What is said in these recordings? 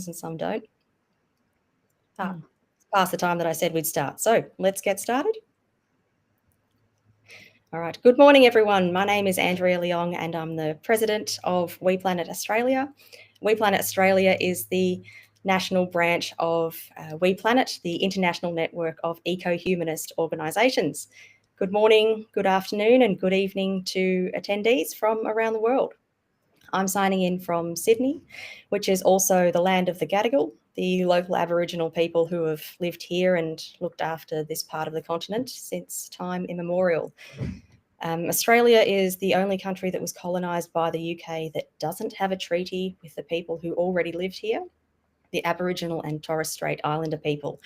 and some don't. Past the time that I said we'd start. So let's get started. All right. Good morning, everyone. My name is Andrea Leong, and I'm the president of WePlanet Australia. WePlanet Australia is the national branch of WePlanet, the international network of eco-humanist organisations. Good morning, good afternoon, and good evening to attendees from around the world. I'm signing in from Sydney, which is also the land of the Gadigal, the local Aboriginal people who have lived here and looked after this part of the continent since time immemorial. Australia is the only country that was colonised by the UK that doesn't have a treaty with the people who already lived here, the Aboriginal and Torres Strait Islander people.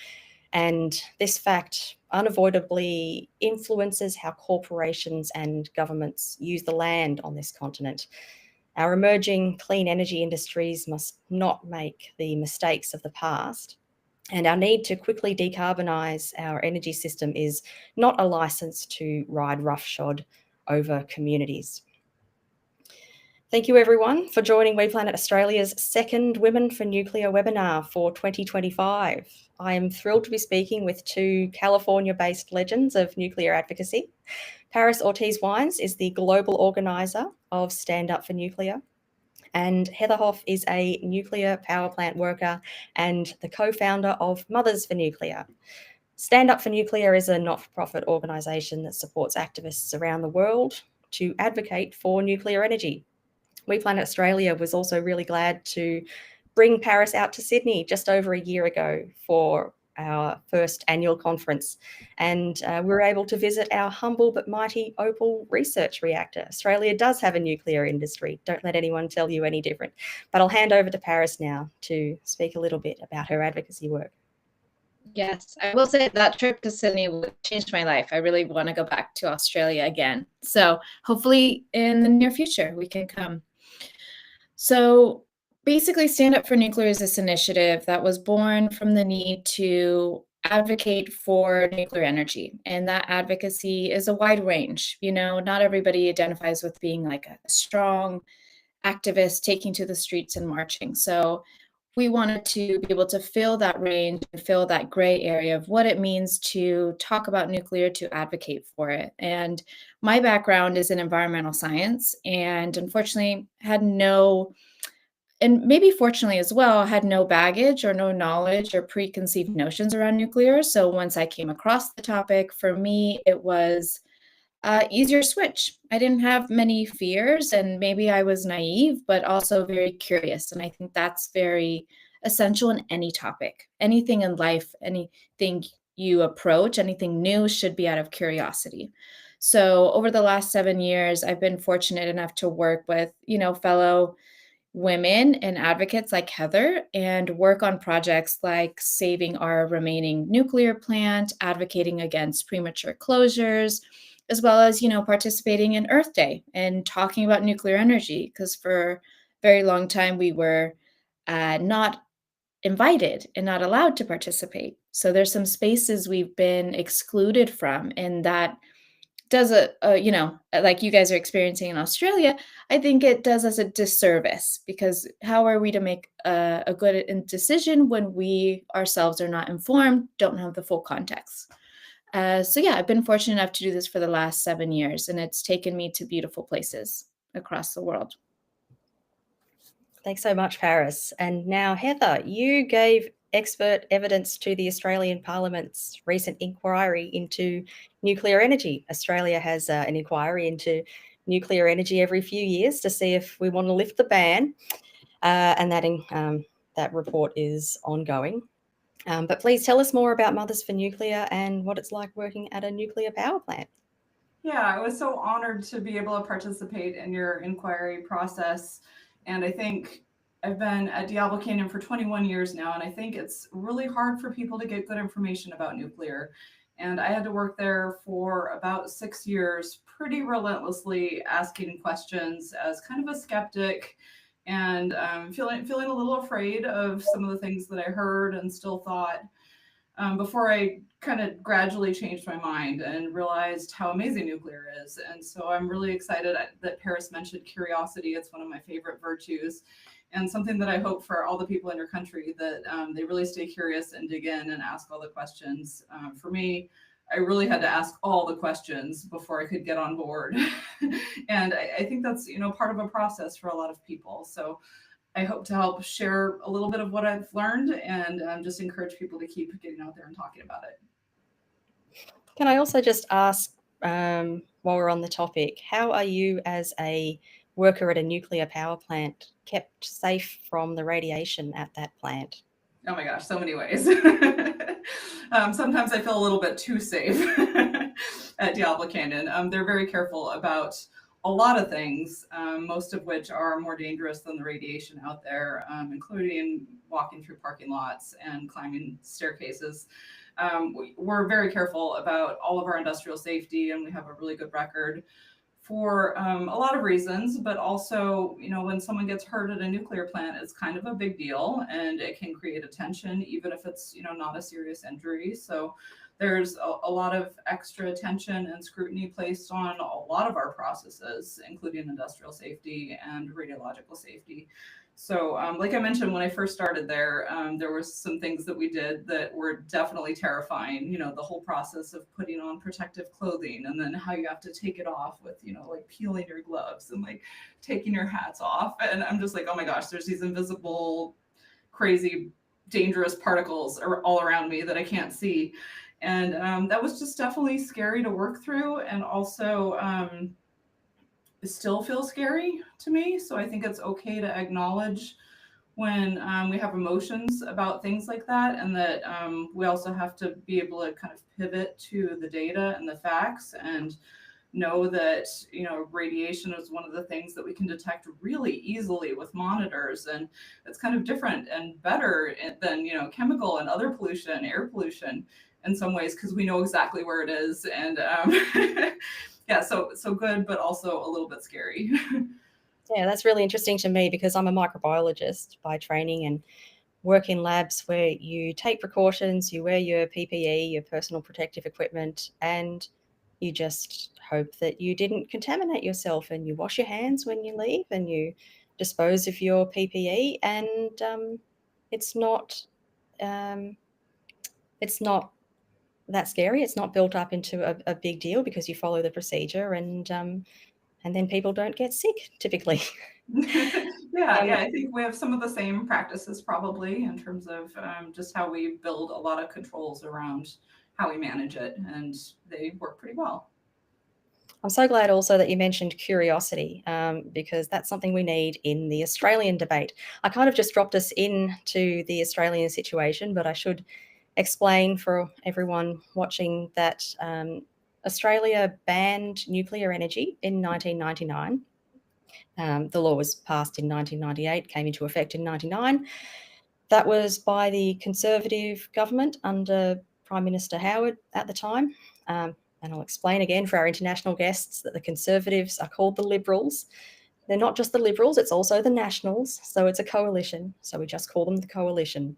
And this fact unavoidably influences how corporations and governments use the land on this continent. Our emerging clean energy industries must not make the mistakes of the past, and our need to quickly decarbonise our energy system is not a licence to ride roughshod over communities. Thank you, everyone, for joining WePlanet Australia's second Women for Nuclear webinar for 2025. I am thrilled to be speaking with two California-based legends of nuclear advocacy. Paris Ortiz-Wines is the global organiser of Stand Up for Nuclear, and Heather Hoff is a nuclear power plant worker and the co-founder of Mothers for Nuclear. Stand Up for Nuclear is a not-for-profit organisation that supports activists around the world to advocate for nuclear energy. WePlanet Australia was also really glad to bring Paris out to Sydney just over a year ago for our first annual conference, and we were able to visit our humble but mighty Opal research reactor. Australia does have a nuclear industry. Don't let anyone tell you any different. But I'll hand over to Paris now to speak a little bit about her advocacy work. Yes, I will say that trip to Sydney changed my life. I really want to go back to Australia again. So hopefully in the near future we can come. So basically, Stand Up for Nuclear is this initiative that was born from the need to advocate for nuclear energy. And that advocacy is a wide range. You know, not everybody identifies with being like a strong activist taking to the streets and marching. So we wanted to be able to fill that range and fill that gray area of what it means to talk about nuclear, to advocate for it. And my background is in environmental science, and unfortunately had no, and maybe fortunately as well, had no baggage or no knowledge or preconceived notions around nuclear. So once I came across the topic, for me, it was easier switch. I didn't have many fears, and maybe I was naive, but also very curious. And I think that's very essential in any topic. Anything in life, anything you approach, anything new should be out of curiosity. So over the last 7 years, I've been fortunate enough to work with, fellow women and advocates like Heather and work on projects like saving our remaining nuclear plant, advocating against premature closures, as well as, participating in Earth Day and talking about nuclear energy, because for a very long time we were not invited and not allowed to participate. So there's some spaces we've been excluded from, and that does like you guys are experiencing in Australia, I think it does us a disservice, because how are we to make a good decision when we ourselves are not informed, don't have the full context? So yeah, I've been fortunate enough to do this for the last 7 years, and it's taken me to beautiful places across the world. Thanks so much, Paris. And now, Heather, you gave expert evidence to the Australian Parliament's recent inquiry into nuclear energy. Australia has an inquiry into nuclear energy every few years to see if we want to lift the ban, and that report is ongoing. But please tell us more about Mothers for Nuclear and what it's like working at a nuclear power plant. Yeah, I was so honored to be able to participate in your inquiry process. And I think I've been at Diablo Canyon for 21 years now, and I think it's really hard for people to get good information about nuclear. And I had to work there for about 6 years, pretty relentlessly asking questions as kind of a skeptic, and feeling a little afraid of some of the things that I heard and still thought, before I kind of gradually changed my mind and realized how amazing nuclear is. And so I'm really excited that Paris mentioned curiosity. It's one of my favorite virtues. and something that I hope for all the people in your country, that they really stay curious and dig in and ask all the questions. For me, I really had to ask all the questions before I could get on board. And I think that's, part of a process for a lot of people. So I hope to help share a little bit of what I've learned, and just encourage people to keep getting out there and talking about it. Can I also just ask, while we're on the topic, how are you as a worker at a nuclear power plant kept safe from the radiation at that plant? Oh my gosh, so many ways. Sometimes I feel a little bit too safe at Diablo Canyon. They're very careful about a lot of things, most of which are more dangerous than the radiation out there, including walking through parking lots and climbing staircases. We're very careful about all of our industrial safety, and we have a really good record for a lot of reasons, but also, when someone gets hurt at a nuclear plant, it's kind of a big deal, and it can create a tension, even if it's, not a serious injury. So there's a lot of extra attention and scrutiny placed on a lot of our processes, including industrial safety and radiological safety. So like I mentioned, when I first started there, there were some things that we did that were definitely terrifying. The whole process of putting on protective clothing, and then how you have to take it off with, like peeling your gloves and like taking your hats off. And I'm just like, oh my gosh, there's these invisible, crazy, dangerous particles all around me that I can't see. And that was just definitely scary to work through, and also it still feels scary to me. So I think it's okay to acknowledge when we have emotions about things like that, and that we also have to be able to kind of pivot to the data and the facts, and know that radiation is one of the things that we can detect really easily with monitors, and it's kind of different and better than chemical and other pollution, air pollution in some ways, because we know exactly where it is. And yeah, so good, but also a little bit scary. Yeah, that's really interesting to me, because I'm a microbiologist by training and work in labs where you take precautions, you wear your PPE, your personal protective equipment, and you just hope that you didn't contaminate yourself, and you wash your hands when you leave, and you dispose of your PPE, and it's not that scary. It's not built up into a big deal, because you follow the procedure, and then people don't get sick typically. Yeah, I think we have some of the same practices probably, in terms of just how we build a lot of controls around how we manage it, and they work pretty well. I'm so glad also that you mentioned curiosity, because that's something we need in the Australian debate. I kind of just dropped us into the Australian situation, but I should explain for everyone watching that Australia banned nuclear energy in 1999. The law was passed in 1998, came into effect in 99. That was by the Conservative government under Prime Minister Howard at the time. And I'll explain again for our international guests that the Conservatives are called the Liberals. They're not just the Liberals, it's also the Nationals. So it's a coalition. So we just call them the coalition.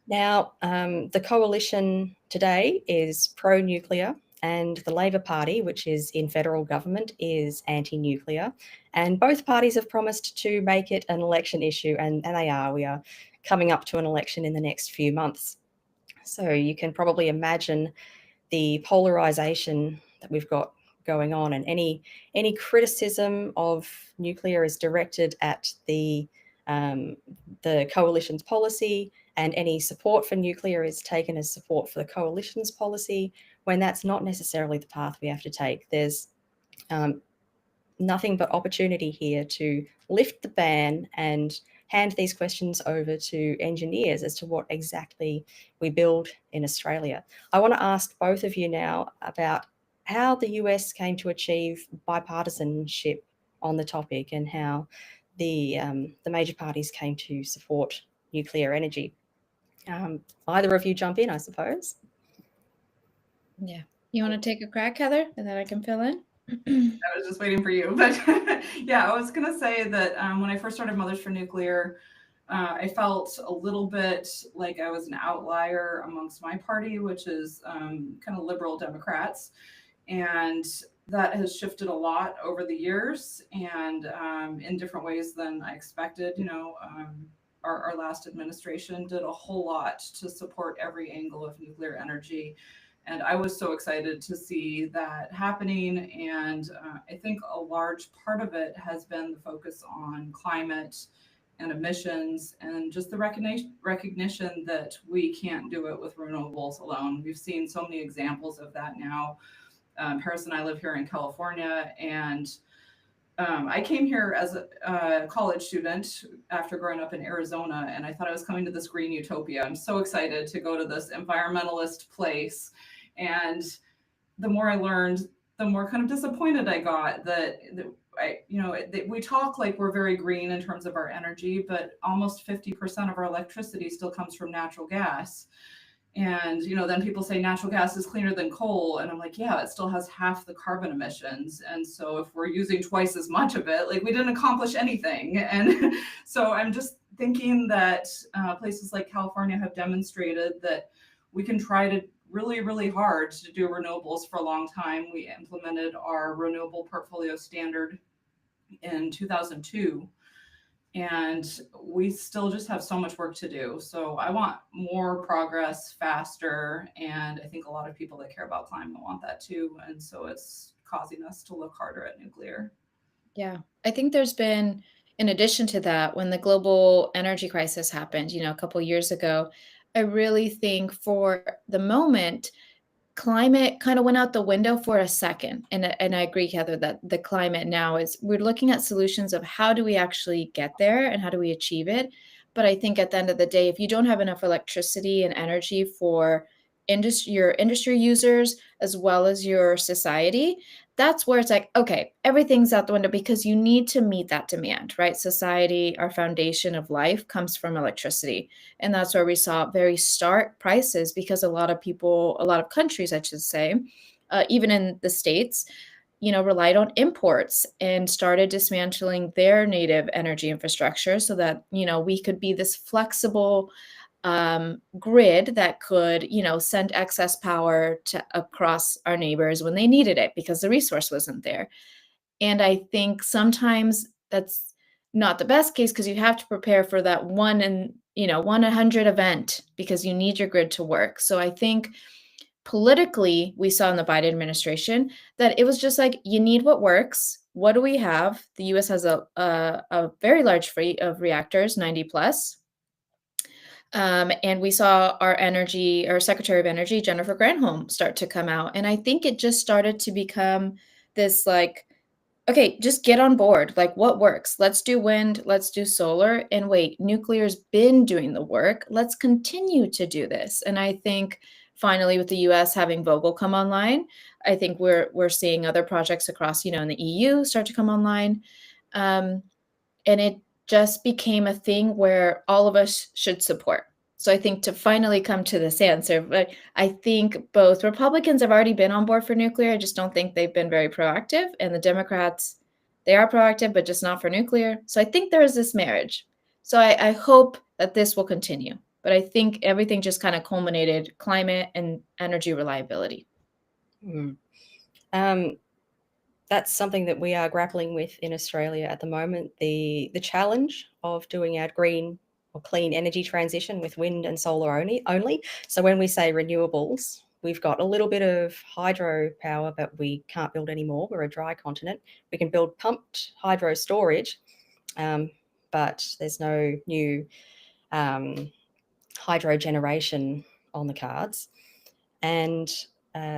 Now, the coalition today is pro-nuclear, and the Labor Party, which is in federal government, is anti-nuclear. And both parties have promised to make it an election issue, and they are. We are coming up to an election in the next few months. So you can probably imagine the polarization that we've got going on, and any criticism of nuclear is directed at the coalition's policy, and any support for nuclear is taken as support for the coalition's policy, when that's not necessarily the path we have to take. There's nothing but opportunity here to lift the ban and hand these questions over to engineers as to what exactly we build in Australia. I want to ask both of you now about how the US came to achieve bipartisanship on the topic, and how the major parties came to support nuclear energy. Either of you jump in, I suppose. Yeah. You want to take a crack, Heather, and then I can fill in? I was just waiting for you. But yeah, I was going to say that when I first started Mothers for Nuclear, I felt a little bit like I was an outlier amongst my party, which is kind of liberal Democrats. And that has shifted a lot over the years, and in different ways than I expected. Our last administration did a whole lot to support every angle of nuclear energy. And I was so excited to see that happening. And I think a large part of it has been the focus on climate and emissions, and just the recognition that we can't do it with renewables alone. We've seen so many examples of that now. Paris and I live here in California, and I came here as a college student after growing up in Arizona, and I thought I was coming to this green utopia. I'm so excited to go to this environmentalist place. And the more I learned, the more kind of disappointed I got that we talk like we're very green in terms of our energy, but almost 50% of our electricity still comes from natural gas. And then people say natural gas is cleaner than coal, and I'm like, yeah, it still has half the carbon emissions. And so if we're using twice as much of it, like, we didn't accomplish anything. And so I'm just thinking that places like California have demonstrated that we can try to really, really hard to do renewables for a long time. We implemented our renewable portfolio standard in 2002. And we still just have so much work to do. So I want more progress faster. And I think a lot of people that care about climate want that too. And so it's causing us to look harder at nuclear. Yeah, I think there's been, in addition to that, when the global energy crisis happened, a couple years ago, I really think for the moment, climate kind of went out the window for a second. And I agree, Heather, that the climate now is, we're looking at solutions of how do we actually get there and how do we achieve it. But I think at the end of the day, if you don't have enough electricity and energy for your industry users as well as your society, that's where it's like, okay, everything's out the window, because you need to meet that demand, right? Society, our foundation of life, comes from electricity. And that's where we saw very stark prices, because a lot of countries, I should say, even in the States, relied on imports and started dismantling their native energy infrastructure so that, we could be this flexible grid that could, send excess power across our neighbors when they needed it because the resource wasn't there. And I think sometimes that's not the best case, because you have to prepare for that 1 in 100 event, because you need your grid to work. So I think politically, we saw in the Biden administration that it was just like, you need what works. What do we have? The US has a very large fleet of reactors, 90 plus. And we saw our Secretary of Energy, Jennifer Granholm, start to come out. And I think it just started to become this like, okay, just get on board. Like, what works? Let's do wind, let's do solar. And wait, nuclear's been doing the work. Let's continue to do this. And I think finally, with the US having Vogtle come online, I think we're seeing other projects across, in the EU start to come online. And it just became a thing where all of us should support. So I think to finally come to this answer, but I think both Republicans have already been on board for nuclear. I just don't think they've been very proactive. And the Democrats, they are proactive, but just not for nuclear. So I think there is this marriage. So I hope that this will continue. But I think everything just kind of culminated climate and energy reliability. That's something that we are grappling with in Australia at the moment, the challenge of doing our green or clean energy transition with wind and solar only. So when we say renewables, we've got a little bit of hydro power, but we can't build any more. We're a dry continent. We can build pumped hydro storage, but there's no new hydro generation on the cards. And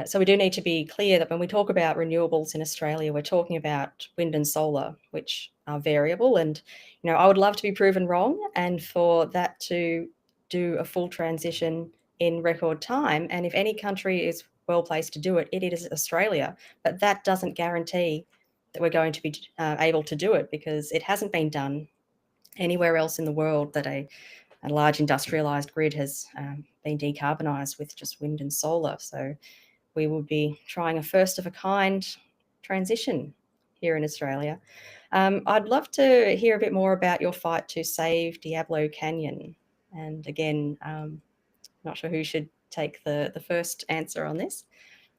so we do need to be clear that when we talk about renewables in Australia, we're talking about wind and solar, which are variable. And, I would love to be proven wrong and for that to do a full transition in record time. And if any country is well placed to do it, it is Australia. But that doesn't guarantee that we're going to be able to do it, because it hasn't been done anywhere else in the world that a large industrialized grid has been decarbonised with just wind and solar. So we will be trying a first of a kind transition here in Australia. I'd love to hear a bit more about your fight to save Diablo Canyon. And again, not sure who should take the first answer on this.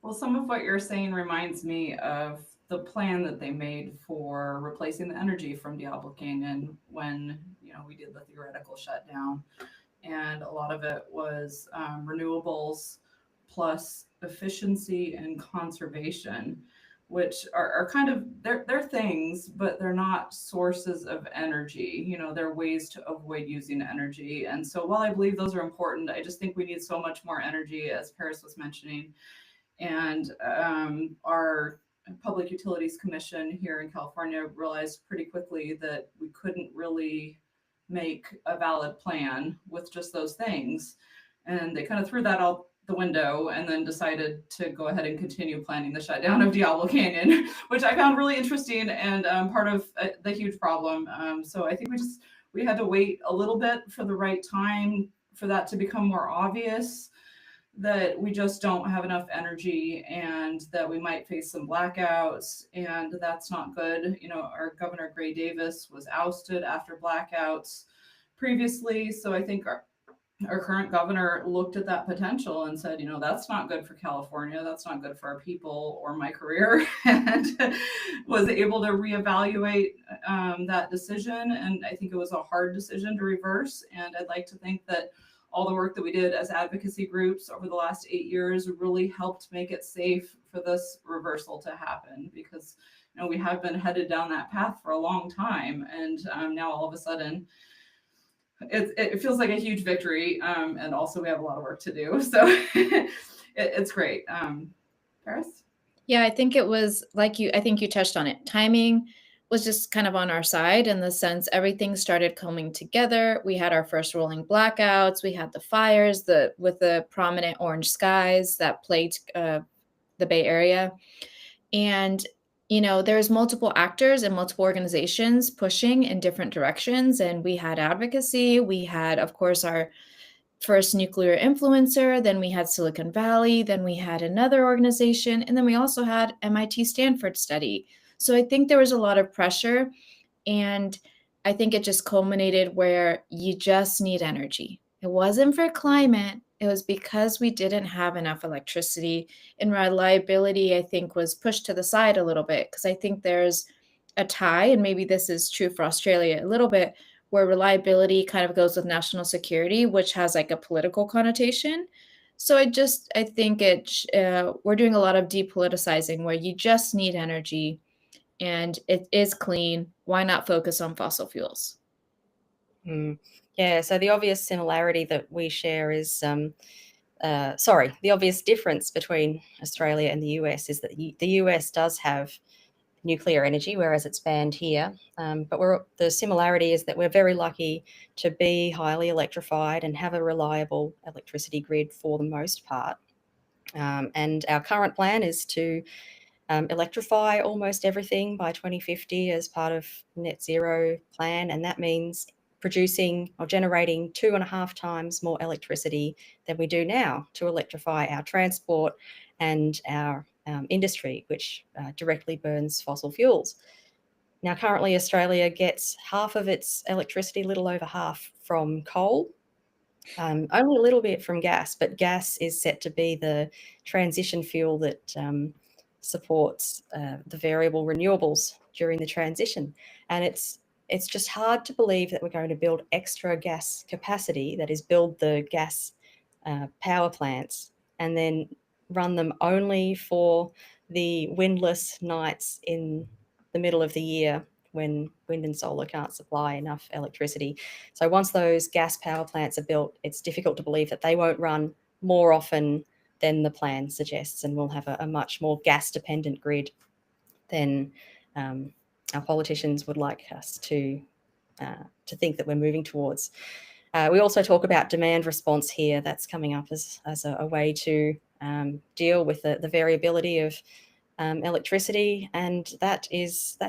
Well, some of what you're saying reminds me of the plan that they made for replacing the energy from Diablo Canyon when, we did the theoretical shutdown. And a lot of it was renewables plus efficiency and conservation, which are kind of, they're things, but they're not sources of energy. They're ways to avoid using energy. And so while I believe those are important, I just think we need so much more energy, as Paris was mentioning. And our Public Utilities Commission here in California realized pretty quickly that we couldn't really make a valid plan with just those things. And they kind of threw that out the window and then decided to go ahead and continue planning the shutdown of Diablo Canyon, which I found really interesting and part of the huge problem. So I think we had to wait a little bit for the right time for that to become more obvious, that we just don't have enough energy and that we might face some blackouts, and that's not good. Our Governor Gray Davis was ousted after blackouts previously. So I think our current governor looked at that potential and said, that's not good for California. That's not good for our people or my career, and was able to reevaluate that decision. And I think it was a hard decision to reverse. And I'd like to think that all the work that we did as advocacy groups over the last 8 years really helped make it safe for this reversal to happen, because we have been headed down that path for a long time, and now all of a sudden it feels like a huge victory, and also we have a lot of work to do. So it's great. Paris? Yeah, I think it was I think you touched on it. Timing was just kind of on our side, in the sense everything started coming together. We had our first rolling blackouts. We had the fires with the prominent orange skies that plagued the Bay Area. And, there's multiple actors and multiple organizations pushing in different directions. And we had advocacy. We had, of course, our first nuclear influencer. Then we had Silicon Valley. Then we had another organization. And then we also had MIT Stanford study. So I think there was a lot of pressure, and I think it just culminated where you just need energy. It wasn't for climate. It was because we didn't have enough electricity, and reliability, I think, was pushed to the side a little bit, because I think there's a tie, and maybe this is true for Australia a little bit, where reliability kind of goes with national security, which has like a political connotation. So I think we're doing a lot of depoliticizing, where you just need energy and it is clean. Why not focus on fossil fuels? Yeah, so the obvious similarity that we share is, the obvious difference between Australia and the US is that the US does have nuclear energy, whereas it's banned here. But the similarity is that we're very lucky to be highly electrified and have a reliable electricity grid for the most part. And our current plan is to electrify almost everything by 2050 as part of net zero plan. And that means producing or generating 2.5 times more electricity than we do now to electrify our transport and our industry, which directly burns fossil fuels. Now, currently, Australia gets half of its electricity, a little over half, from coal, only a little bit from gas, but gas is set to be the transition fuel that supports the variable renewables during the transition. And it's just hard to believe that we're going to build extra gas capacity, that is, build the gas power plants and then run them only for the windless nights in the middle of the year when wind and solar can't supply enough electricity. So once those gas power plants are built, it's difficult to believe that they won't run more often than the plan suggests, and we'll have a much more gas-dependent grid than our politicians would like us to think that we're moving towards. We also talk about demand response here. That's coming up as a way to deal with the variability of electricity, and that's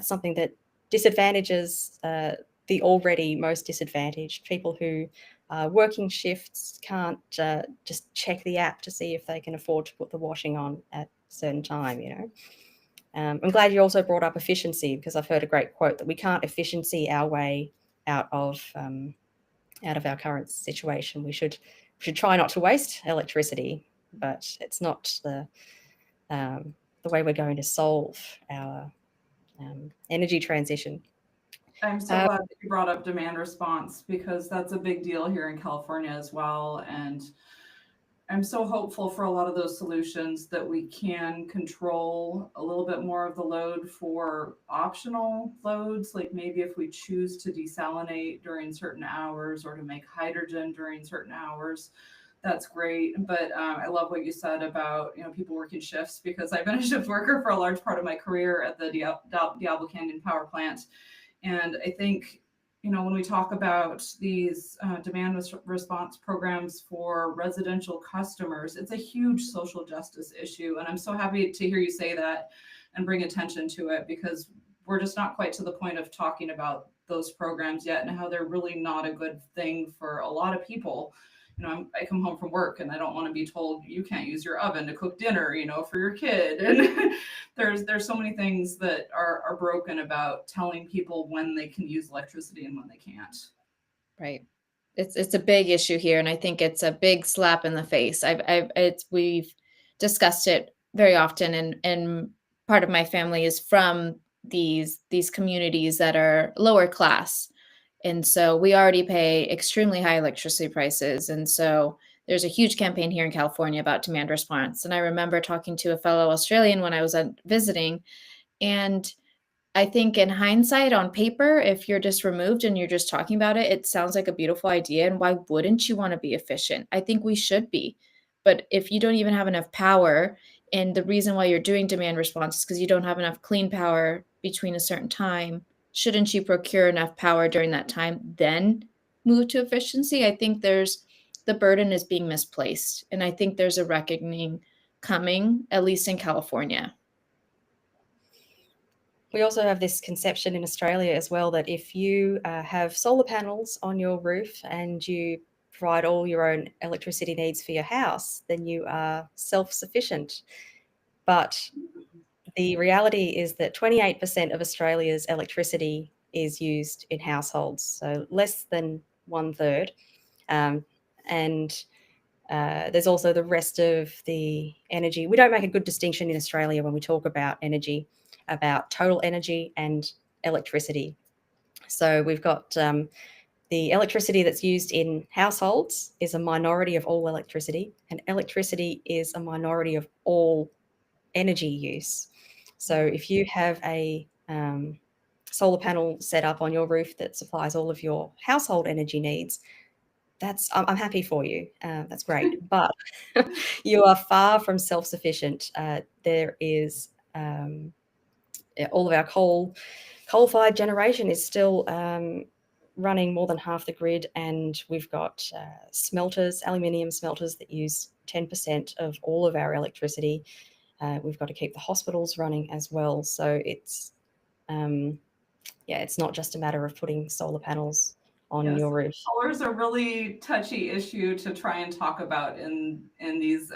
something that disadvantages the already most disadvantaged. People who are working shifts can't just check the app to see if they can afford to put the washing on at a certain time, I'm glad you also brought up efficiency, because I've heard a great quote that we can't efficiency our way out of our current situation. We should try not to waste electricity, but it's not the way we're going to solve our energy transition. I'm so glad that you brought up demand response, because that's a big deal here in California as well. And I'm so hopeful for a lot of those solutions that we can control a little bit more of the load for optional loads. Like maybe if we choose to desalinate during certain hours or to make hydrogen during certain hours, that's great. But I love what you said about, people working shifts, because I've been a shift worker for a large part of my career at the Diablo Canyon power plant. And I think, when we talk about these demand response programs for residential customers, it's a huge social justice issue. And I'm so happy to hear you say that and bring attention to it, because we're just not quite to the point of talking about those programs yet and how they're really not a good thing for a lot of people. I come home from work and I don't want to be told you can't use your oven to cook dinner, for your kid. And there's so many things that are broken about telling people when they can use electricity and when they can't. Right. It's a big issue here, and I think it's a big slap in the face. We've discussed it very often, and part of my family is from these communities that are lower class. And so we already pay extremely high electricity prices. And so there's a huge campaign here in California about demand response. And I remember talking to a fellow Australian when I was visiting, and I think in hindsight, on paper, if you're just removed and you're just talking about it, it sounds like a beautiful idea. And why wouldn't you want to be efficient? I think we should be. But if you don't even have enough power, and the reason why you're doing demand response is because you don't have enough clean power between a certain time, shouldn't you procure enough power during that time, then move to efficiency? I think the burden is being misplaced. And I think there's a reckoning coming, at least in California. We also have this conception in Australia as well that if you have solar panels on your roof and you provide all your own electricity needs for your house, then you are self-sufficient. But the reality is that 28% of Australia's electricity is used in households, so less than 1/3. And there's also the rest of the energy. We don't make a good distinction in Australia when we talk about energy, about total energy and electricity. So we've got the electricity that's used in households is a minority of all electricity, and electricity is a minority of all energy use. So if you have a solar panel set up on your roof that supplies all of your household energy needs, I'm happy for you. That's great. But you are far from self-sufficient. There is all of our coal-fired generation is still running more than half the grid, and we've got smelters, aluminium smelters that use 10% of all of our electricity. We've got to keep the hospitals running as well. So it's not just a matter of putting solar panels on your roof. Solar is a really touchy issue to try and talk about in these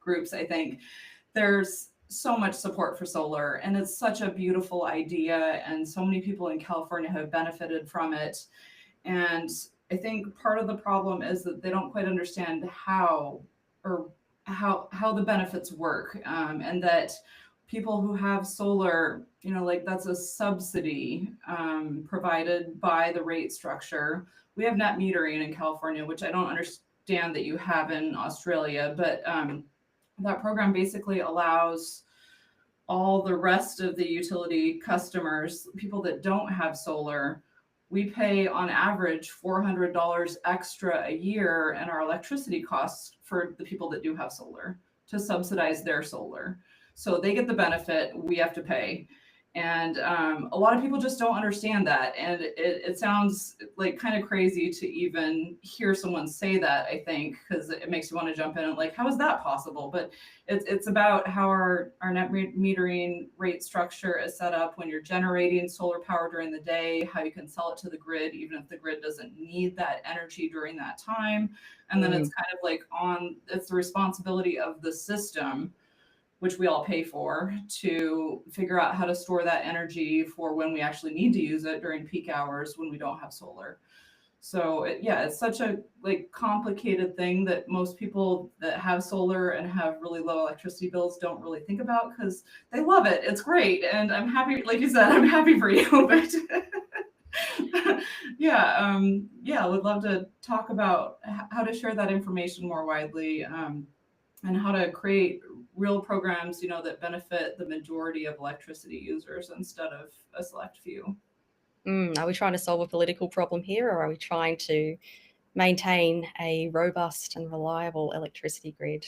groups. I think there's so much support for solar, and it's such a beautiful idea, and so many people in California have benefited from it. And I think part of the problem is that they don't quite understand how the benefits work, and that people who have solar, that's a subsidy provided by the rate structure. We have net metering in California, which I don't understand that you have in Australia, but that program basically allows all the rest of the utility customers, people that don't have solar, we pay on average $400 extra a year in our electricity costs for the people that do have solar to subsidize their solar. So they get the benefit, we have to pay. And a lot of people just don't understand that. And it sounds like kind of crazy to even hear someone say that, I think, because it makes you want to jump in and like, how is that possible? But it's about how our net metering rate structure is set up when you're generating solar power during the day, how you can sell it to the grid, even if the grid doesn't need that energy during that time. And then it's kind of like it's the responsibility of the system, which we all pay for, to figure out how to store that energy for when we actually need to use it during peak hours when we don't have solar. So it's such a complicated thing that most people that have solar and have really low electricity bills don't really think about, because they love it. It's great, and I'm happy. Like you said, I'm happy for you. But I would love to talk about how to share that information more widely, and how to create real programs, that benefit the majority of electricity users instead of a select few. Are we trying to solve a political problem here, or are we trying to maintain a robust and reliable electricity grid?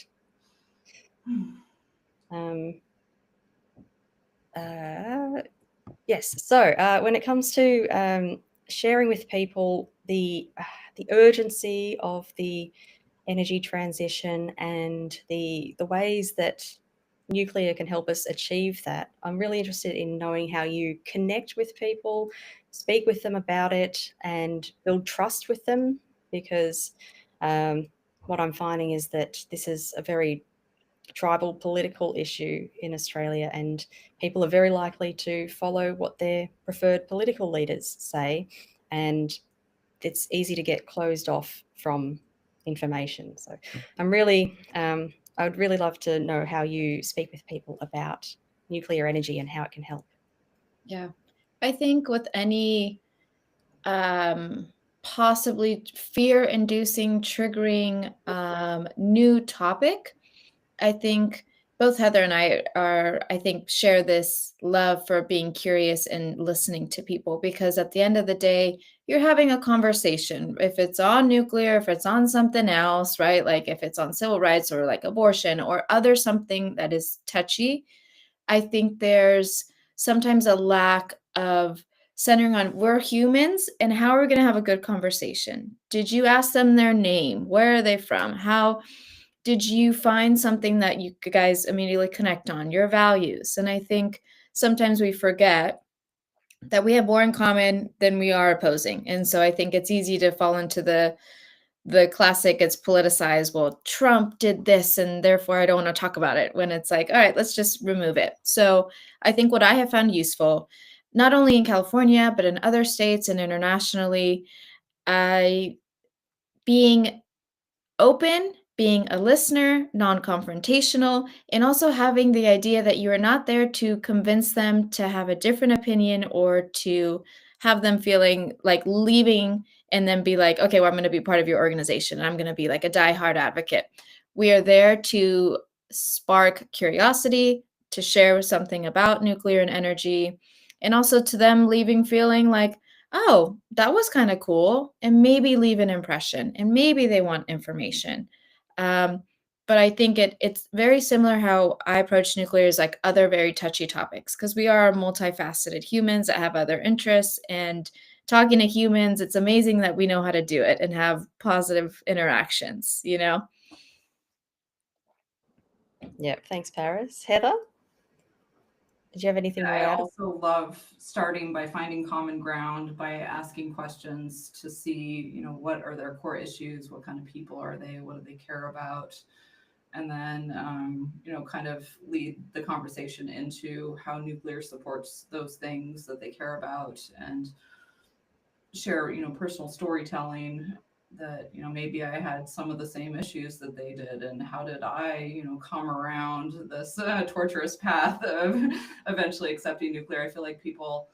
Yes. So when it comes to sharing with people the urgency of the energy transition and the ways that nuclear can help us achieve that, I'm really interested in knowing how you connect with people, speak with them about it, and build trust with them, because what I'm finding is that this is a very tribal political issue in Australia, and people are very likely to follow what their preferred political leaders say, and it's easy to get closed off from information. So I'm really, I would really love to know how you speak with people about nuclear energy and how it can help. Yeah, I think with any possibly fear-inducing, triggering new topic, I think both Heather and I think, share this love for being curious and listening to people, because at the end of the day, you're having a conversation. If it's on nuclear, if it's on something else, right? Like if it's on civil rights or like abortion or other something that is touchy, I think there's sometimes a lack of centering on we're humans and how are we going to have a good conversation. Did you ask them their name? Where are they from? How did you find something that you guys immediately connect on, your values? And I think sometimes we forget that we have more in common than we are opposing. And so I think it's easy to fall into the classic, it's politicized, well, Trump did this and therefore I don't want to talk about it, when it's like, all right, let's just remove it. So I think what I have found useful, not only in California, but in other states and internationally, being open, being a listener, non-confrontational, and also having the idea that you are not there to convince them to have a different opinion or to have them feeling like leaving and then be like, okay, well, I'm going to be part of your organization and I'm going to be like a diehard advocate. We are there to spark curiosity, to share something about nuclear and energy, and also to them leaving feeling like, oh, that was kind of cool, and maybe leave an impression, and maybe they want information. But I think it's very similar how I approach nuclear as like other very touchy topics, because we are multifaceted humans that have other interests, and talking to humans, it's amazing that we know how to do it and have positive interactions, you know? Yeah, thanks, Paris. Heather, did you have anything more to I add? also love starting by finding common ground, by asking questions to see, what are their core issues, what kind of people are they, what do they care about, and then, kind of lead the conversation into how nuclear supports those things that they care about, and share, personal storytelling that, maybe I had some of the same issues that they did, and how did I, come around this torturous path of eventually accepting nuclear. I feel like people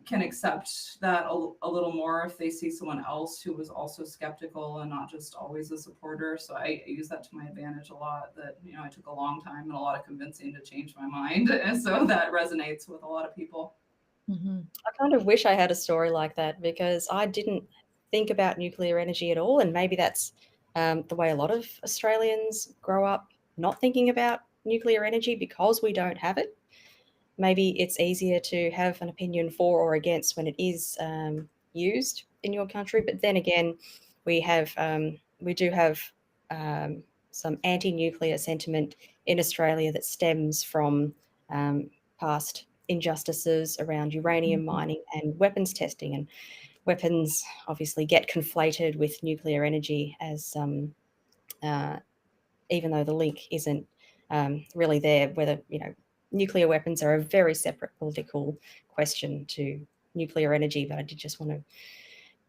can accept that a little more if they see someone else who was also skeptical and not just always a supporter. So I use that to my advantage a lot, that, I took a long time and a lot of convincing to change my mind. And so that resonates with a lot of people. Mm-hmm. I kind of wish I had a story like that, because I didn't think about nuclear energy at all. And maybe that's the way a lot of Australians grow up, not thinking about nuclear energy because we don't have it. Maybe it's easier to have an opinion for or against when it is used in your country. But then again, we do have some anti-nuclear sentiment in Australia that stems from past injustices around uranium mining and weapons testing. And weapons obviously get conflated with nuclear energy, as even though the link isn't really there, whether, nuclear weapons are a very separate political question to nuclear energy. But I did just want to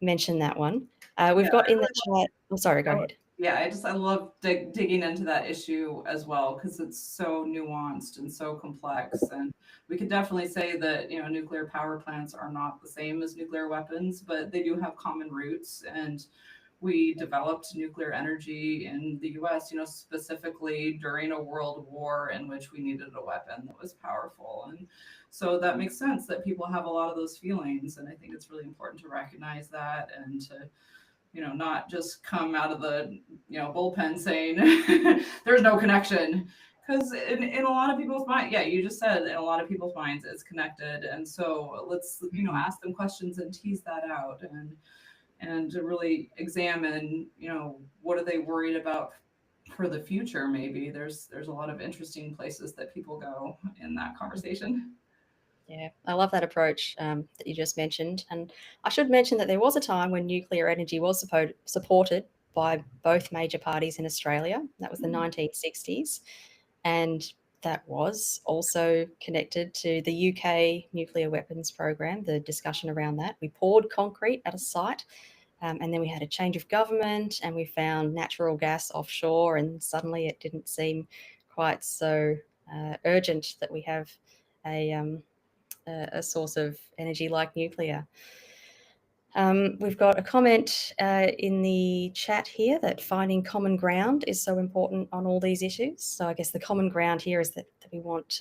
mention that one. We've got in the chat. Oh, sorry, go ahead. Yeah, I love digging into that issue as well, because it's so nuanced and so complex. And we could definitely say that, nuclear power plants are not the same as nuclear weapons, but they do have common roots. And we developed nuclear energy in the US, specifically during a world war in which we needed a weapon that was powerful. And so that makes sense that people have a lot of those feelings. And I think it's really important to recognize that, and to not just come out of the, bullpen saying there's no connection. Because in a lot of people's minds, yeah, you just said in a lot of people's minds it's connected. And so let's, ask them questions and tease that out, and to really examine, what are they worried about for the future. Maybe there's a lot of interesting places that people go in that conversation. Yeah, I love that approach that you just mentioned. And I should mention that there was a time when nuclear energy was supported by both major parties in Australia. That was the 1960s. And that was also connected to the UK nuclear weapons program, the discussion around that. We poured concrete at a site, and then we had a change of government, and we found natural gas offshore, and suddenly it didn't seem quite so urgent that we have a source of energy like nuclear. We've got a comment in the chat here that finding common ground is so important on all these issues. So I guess the common ground here is that we want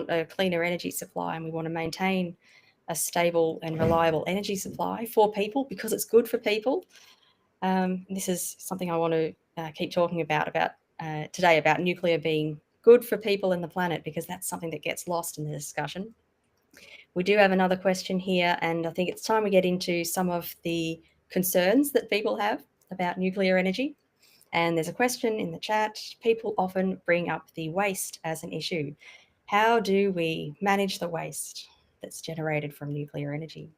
a cleaner energy supply, and we want to maintain a stable and reliable energy supply for people because it's good for people. This is something I want to keep talking about today, about nuclear being good for people and the planet, because that's something that gets lost in the discussion. We do have another question here, and I think it's time we get into some of the concerns that people have about nuclear energy. And there's a question in the chat. People often bring up the waste as an issue. How do we manage the waste that's generated from nuclear energy?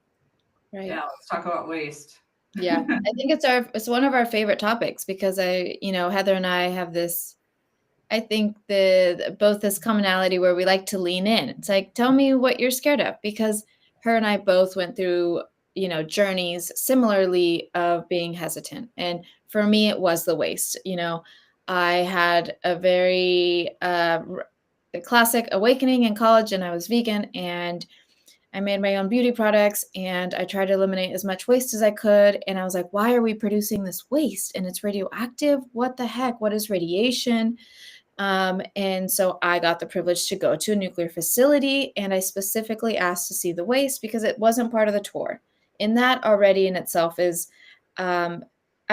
Right. Yeah, let's talk about waste. Yeah, I think it's one of our favorite topics, because Heather and I have this, I think both this commonality where we like to lean in. It's like, tell me what you're scared of, because her and I both went through, journeys similarly of being hesitant. And for me, it was the waste. I had a very classic awakening in college, and I was vegan, and I made my own beauty products, and I tried to eliminate as much waste as I could. And I was like, why are we producing this waste? And it's radioactive. What the heck? What is radiation? And so I got the privilege to go to a nuclear facility, and I specifically asked to see the waste because it wasn't part of the tour. And that already in itself is, I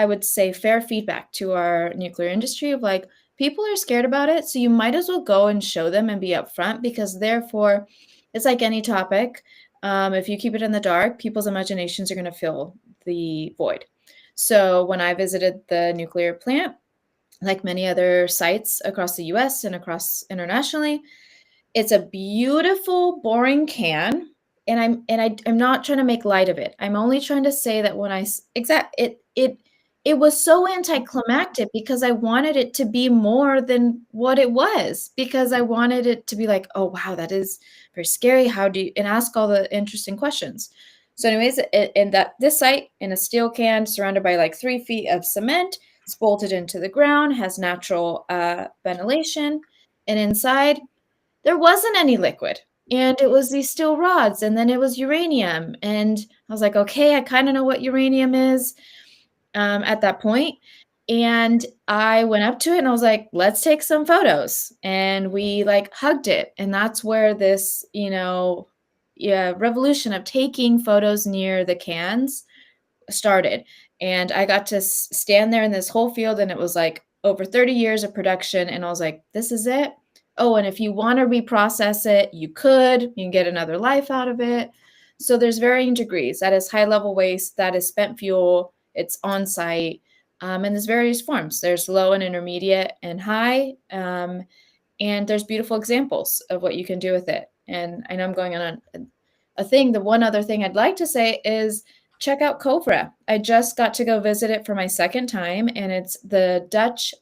would say, fair feedback to our nuclear industry of like, people are scared about it. So you might as well go and show them and be upfront, because therefore it's like any topic. If you keep it in the dark, people's imaginations are going to fill the void. So when I visited the nuclear plant, like many other sites across the US and across internationally, it's a beautiful, boring can. And I'm not trying to make light of it. I'm only trying to say that when it was so anticlimactic, because I wanted it to be more than what it was, because I wanted it to be like, oh, wow, that is very scary. And ask all the interesting questions. So anyways, this site in a steel can surrounded by like 3 feet of cement, it's bolted into the ground, has natural ventilation, and inside there wasn't any liquid. And it was these steel rods, and then it was uranium. And I was like, okay, I kind of know what uranium is at that point. And I went up to it and I was like, let's take some photos. And we like hugged it. And that's where this, revolution of taking photos near the cans started. And I got to stand there in this whole field, and it was like over 30 years of production. And I was like, this is it. Oh, and if you want to reprocess it, you can get another life out of it. So there's varying degrees. That is high level waste. That is spent fuel. It's on site. And there's various forms. There's low and intermediate and high. And there's beautiful examples of what you can do with it. And I know I'm going on a thing. The one other thing I'd like to say is check out Cobra. I just got to go visit it for my second time, and it's the Dutch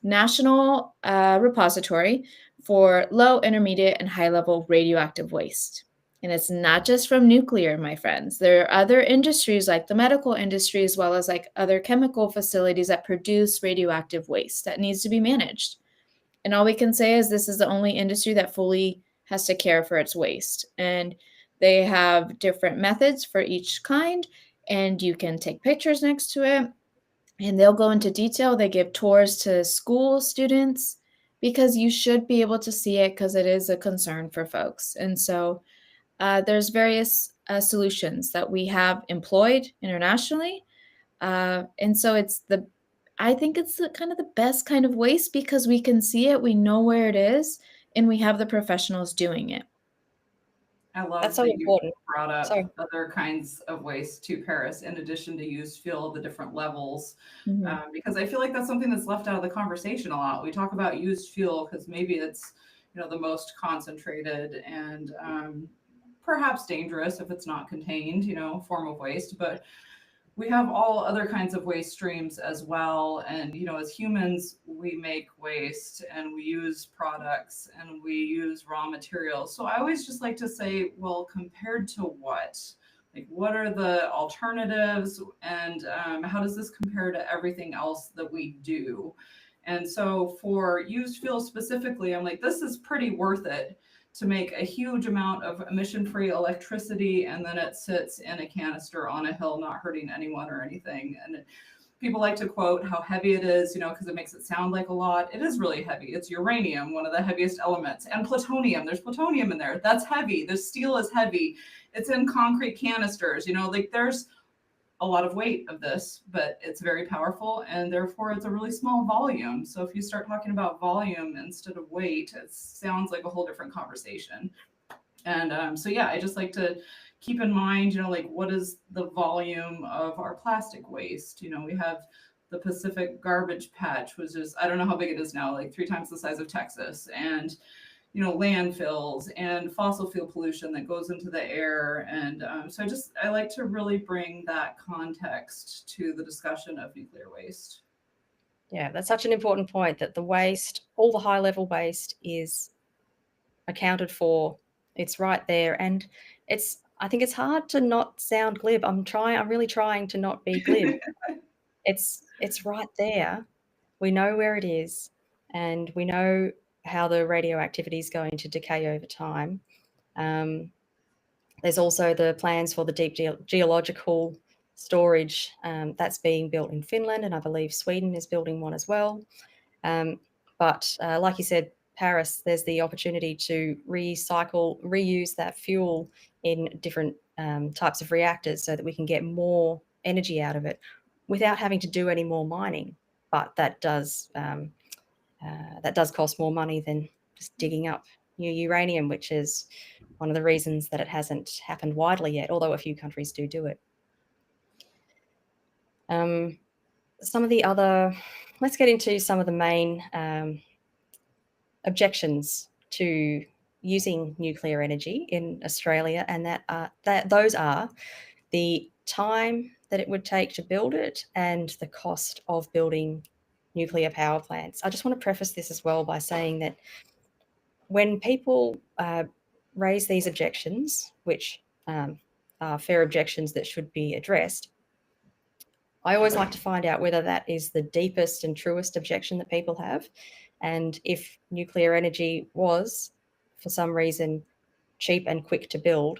National Repository for low, intermediate, and high-level radioactive waste. And it's not just from nuclear, my friends. There are other industries like the medical industry, as well as like other chemical facilities that produce radioactive waste that needs to be managed. And all we can say is this is the only industry that fully has to care for its waste. And they have different methods for each kind, and you can take pictures next to it, and they'll go into detail. They give tours to school students because you should be able to see it because it is a concern for folks. And so there's various solutions that we have employed internationally. And so I think it's kind of the best kind of waste because we can see it, we know where it is, and we have the professionals doing it. I love That's so that you important. brought up So other kinds of waste to Paris, in addition to used fuel, the different levels, because I feel like that's something that's left out of the conversation a lot. We talk about used fuel because maybe it's, the most concentrated and perhaps dangerous if it's not contained, form of waste, but we have all other kinds of waste streams as well. And, as humans, we make waste and we use products and we use raw materials. So I always just like to say, well, compared to what? Like, what are the alternatives? And how does this compare to everything else that we do? And so for used fuel specifically, I'm like, this is pretty worth it to make a huge amount of emission-free electricity, and then it sits in a canister on a hill, not hurting anyone or anything. And people like to quote how heavy it is, because it makes it sound like a lot. It is really heavy. It's uranium, one of the heaviest elements, and plutonium. There's plutonium in there. That's heavy. The steel is heavy. It's in concrete canisters. There's a lot of weight of this, but it's very powerful, and therefore it's a really small volume. So if you start talking about volume instead of weight, it sounds like a whole different conversation. And so yeah, I just like to keep in mind, like, what is the volume of our plastic waste? We have the Pacific garbage patch, which is, I don't know how big it is now, like 3 times the size of Texas, and landfills and fossil fuel pollution that goes into the air. And so I like to really bring that context to the discussion of nuclear waste. yeah, that's such an important point, that the waste, all the high level waste, is accounted for. It's right there. And I think it's hard to not sound glib. I'm really trying to not be glib. It's right there. We know where it is, and we know how the radioactivity is going to decay over time. There's also the plans for the deep geological storage that's being built in Finland, and I believe Sweden is building one as well. But like you said, Paris, there's the opportunity to reuse that fuel in different types of reactors so that we can get more energy out of it without having to do any more mining. But that does cost more money than just digging up new uranium, which is one of the reasons that it hasn't happened widely yet, although a few countries do it. Let's get into some of the main objections to using nuclear energy in Australia, and those are the time that it would take to build it and the cost of building nuclear power plants. I just want to preface this as well by saying that when people raise these objections, which are fair objections that should be addressed, I always like to find out whether that is the deepest and truest objection that people have. And if nuclear energy was, for some reason, cheap and quick to build,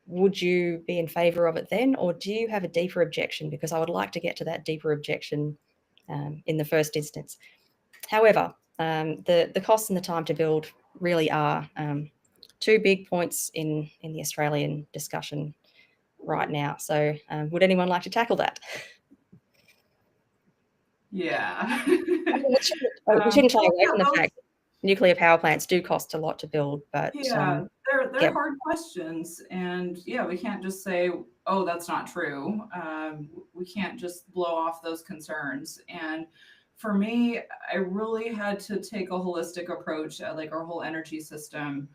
would you be in favour of it then? Or do you have a deeper objection? Because I would like to get to that deeper objection in the first instance. However, the cost and the time to build really are 2 big points in the Australian discussion right now. So would anyone like to tackle that? Yeah. We shouldn't shy away from the fact that nuclear power plants do cost a lot to build, but yeah, they're hard questions. And yeah, we can't just say, oh, that's not true. We can't just blow off those concerns. And for me, I really had to take a holistic approach at like our whole energy system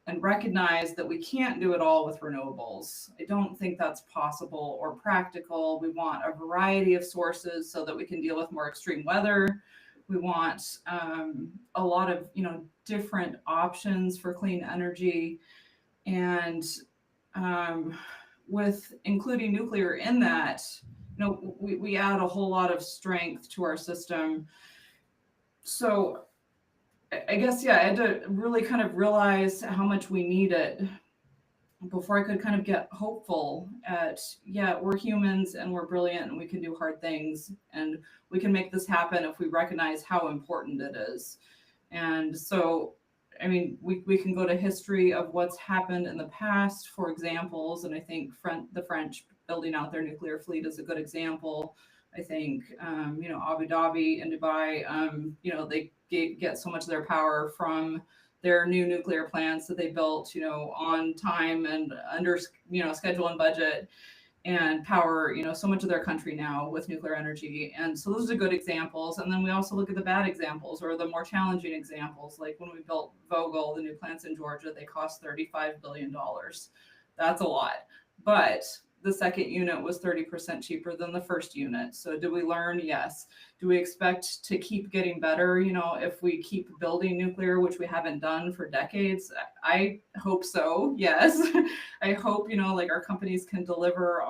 and recognize that we can't do it all with renewables. I don't think that's possible or practical. We want a variety of sources so that we can deal with more extreme weather. We want a lot of different options for clean energy. And with including nuclear in that, we add a whole lot of strength to our system. So I guess, yeah, I had to really kind of realize how much we need it before I could kind of get hopeful at, yeah, we're humans and we're brilliant and we can do hard things and we can make this happen if we recognize how important it is. And so, I mean, we can go to history of what's happened in the past for examples. And I think the French building out their nuclear fleet is a good example. I think, Abu Dhabi and Dubai, they get so much of their power from their new nuclear plants that they built, on time and under, schedule and budget, and power, so much of their country now with nuclear energy. And so those are good examples. And then we also look at the bad examples or the more challenging examples. Like when we built Vogtle, the new plants in Georgia, they cost $35 billion. That's a lot. But the second unit was 30% cheaper than the first unit. So did we learn? Yes. Do we expect to keep getting better, if we keep building nuclear, which we haven't done for decades? I hope so, yes. I hope, like our companies can deliver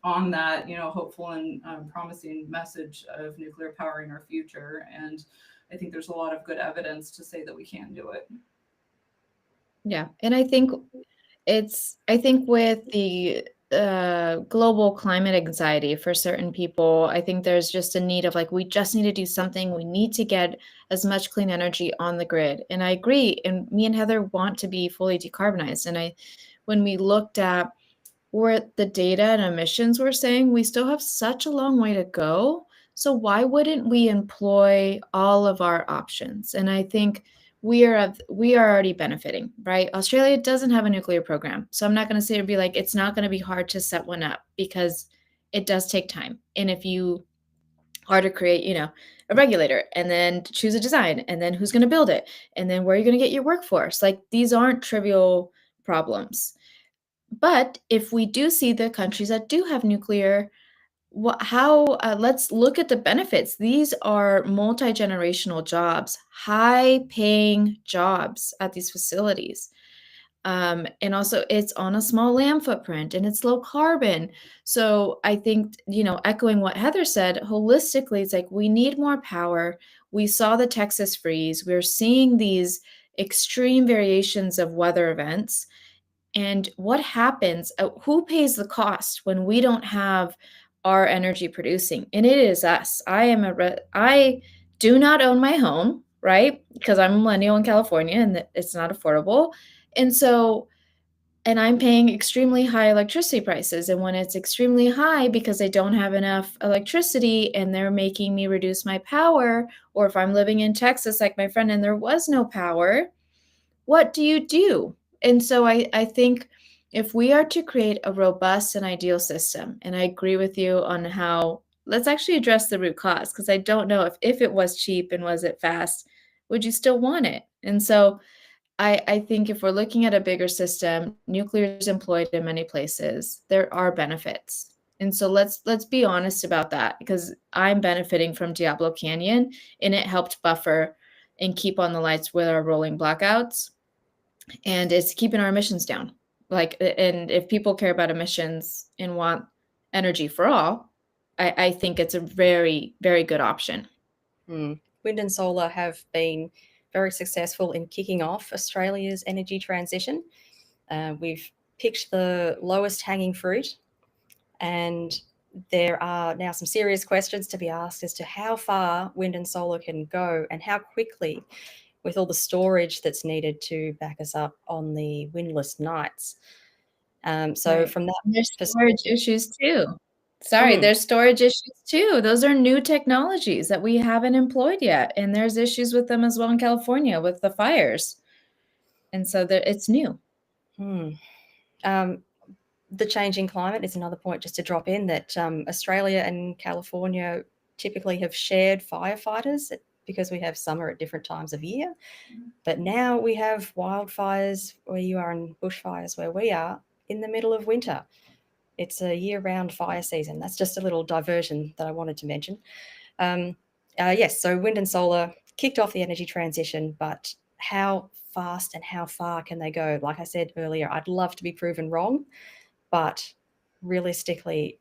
on that, hopeful and promising message of nuclear powering our future. And I think there's a lot of good evidence to say that we can do it. Yeah. And I think with the global climate anxiety for certain people, I think there's just a need of we just need to do something. We need to get as much clean energy on the grid. And I agree. And me and Heather want to be fully decarbonized. And when we looked at where the data and emissions were saying, we still have such a long way to go. So why wouldn't we employ all of our options? And I think we are already benefiting, right? Australia doesn't have a nuclear program. So I'm not going to say it's not going to be hard to set one up because it does take time. And if you are to create, a regulator and then choose a design and then who's going to build it and then where are you going to get your workforce? These aren't trivial problems. But if we do see the countries that do have nuclear, let's look at the benefits. These are multi-generational jobs, high-paying jobs at these facilities. And also it's on a small land footprint and it's low carbon. So I think, echoing what Heather said, holistically, it's we need more power. We saw the Texas freeze. We're seeing these extreme variations of weather events. And what happens, who pays the cost when we don't have our energy producing? And it is us. I do not own my home, right? Because I'm a millennial in California and it's not affordable. And I'm paying extremely high electricity prices. And when it's extremely high because I don't have enough electricity and they're making me reduce my power, or if I'm living in Texas like my friend and there was no power, what do you do? And so I think if we are to create a robust and ideal system, and I agree with you on how, let's actually address the root cause, because I don't know if it was cheap and was it fast, would you still want it? And so I think if we're looking at a bigger system, nuclear is employed in many places. There are benefits. And so let's be honest about that, because I'm benefiting from Diablo Canyon and it helped buffer and keep on the lights with our rolling blackouts. And it's keeping our emissions down. And if people care about emissions and want energy for all, I think it's a very, very good option. Wind and solar have been very successful in kicking off Australia's energy transition. We've picked the lowest hanging fruit, and there are now some serious questions to be asked as to how far wind and solar can go and how quickly, with all the storage that's needed to back us up on the windless nights. So right. From that, there's storage issues too. There's storage issues too. Those are new technologies that we haven't employed yet. And there's issues with them as well in California with the fires. And so it's new. The changing climate is another point just to drop in, that Australia and California typically have shared firefighters because we have summer at different times of year. But now we have wildfires where you are and bushfires where we are in the middle of winter. It's a year-round fire season. That's just a little diversion that I wanted to mention. Yes, so wind and solar kicked off the energy transition, but how fast and how far can they go? Like I said earlier, I'd love to be proven wrong, but realistically,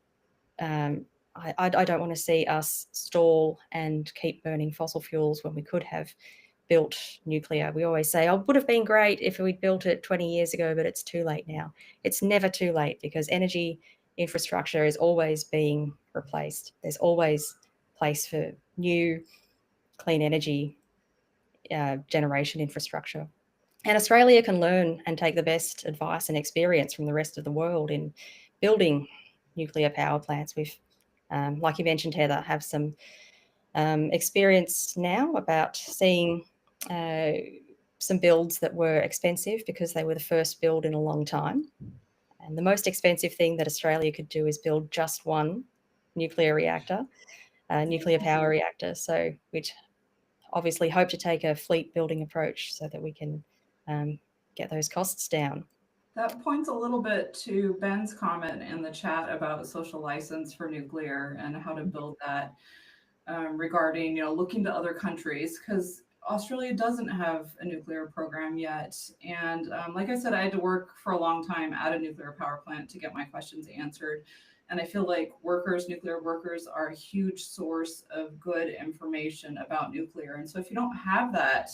I don't want to see us stall and keep burning fossil fuels when we could have built nuclear. We always say, oh, it would have been great if we'd built it 20 years ago, but it's too late now. It's never too late, because energy infrastructure is always being replaced. There's always place for new clean energy generation infrastructure. And Australia can learn and take the best advice and experience from the rest of the world in building nuclear power plants. We've, like you mentioned, Heather, have some experience now about seeing some builds that were expensive because they were the first build in a long time. And the most expensive thing that Australia could do is build just one nuclear reactor, nuclear power reactor. So we'd obviously hope to take a fleet building approach so that we can get those costs down. That points a little bit to Ben's comment in the chat about social license for nuclear and how to build that, regarding, looking to other countries, because Australia doesn't have a nuclear program yet. And like I said, I had to work for a long time at a nuclear power plant to get my questions answered. And I feel like nuclear workers, are a huge source of good information about nuclear. And so if you don't have that,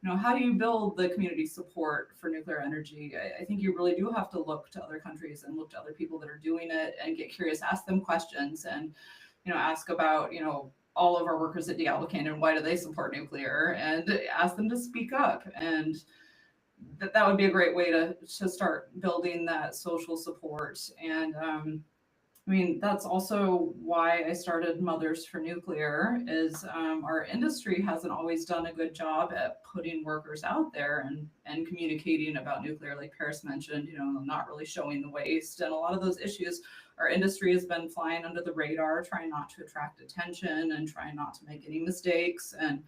how do you build the community support for nuclear energy? I think you really do have to look to other countries and look to other people that are doing it and get curious, ask them questions, and, ask about, all of our workers at Diablo Canyon, why do they support nuclear, and ask them to speak up. And that would be a great way to start building that social support. And that's also why I started Mothers for Nuclear, is our industry hasn't always done a good job at putting workers out there and communicating about nuclear, like Paris mentioned, not really showing the waste. And a lot of those issues, our industry has been flying under the radar, trying not to attract attention and trying not to make any mistakes, and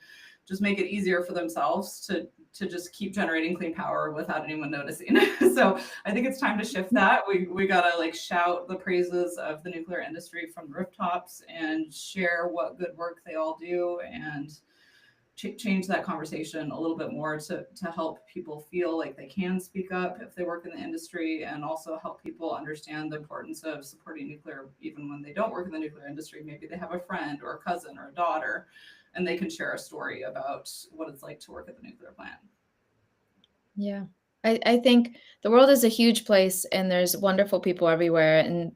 just make it easier for themselves to just keep generating clean power without anyone noticing. So I think it's time to shift that. We gotta shout the praises of the nuclear industry from the rooftops and share what good work they all do, and change that conversation a little bit more to help people feel like they can speak up if they work in the industry, and also help people understand the importance of supporting nuclear even when they don't work in the nuclear industry. Maybe they have a friend or a cousin or a daughter, and they can share a story about what it's like to work at the nuclear plant. Yeah. I think the world is a huge place, and there's wonderful people everywhere. And,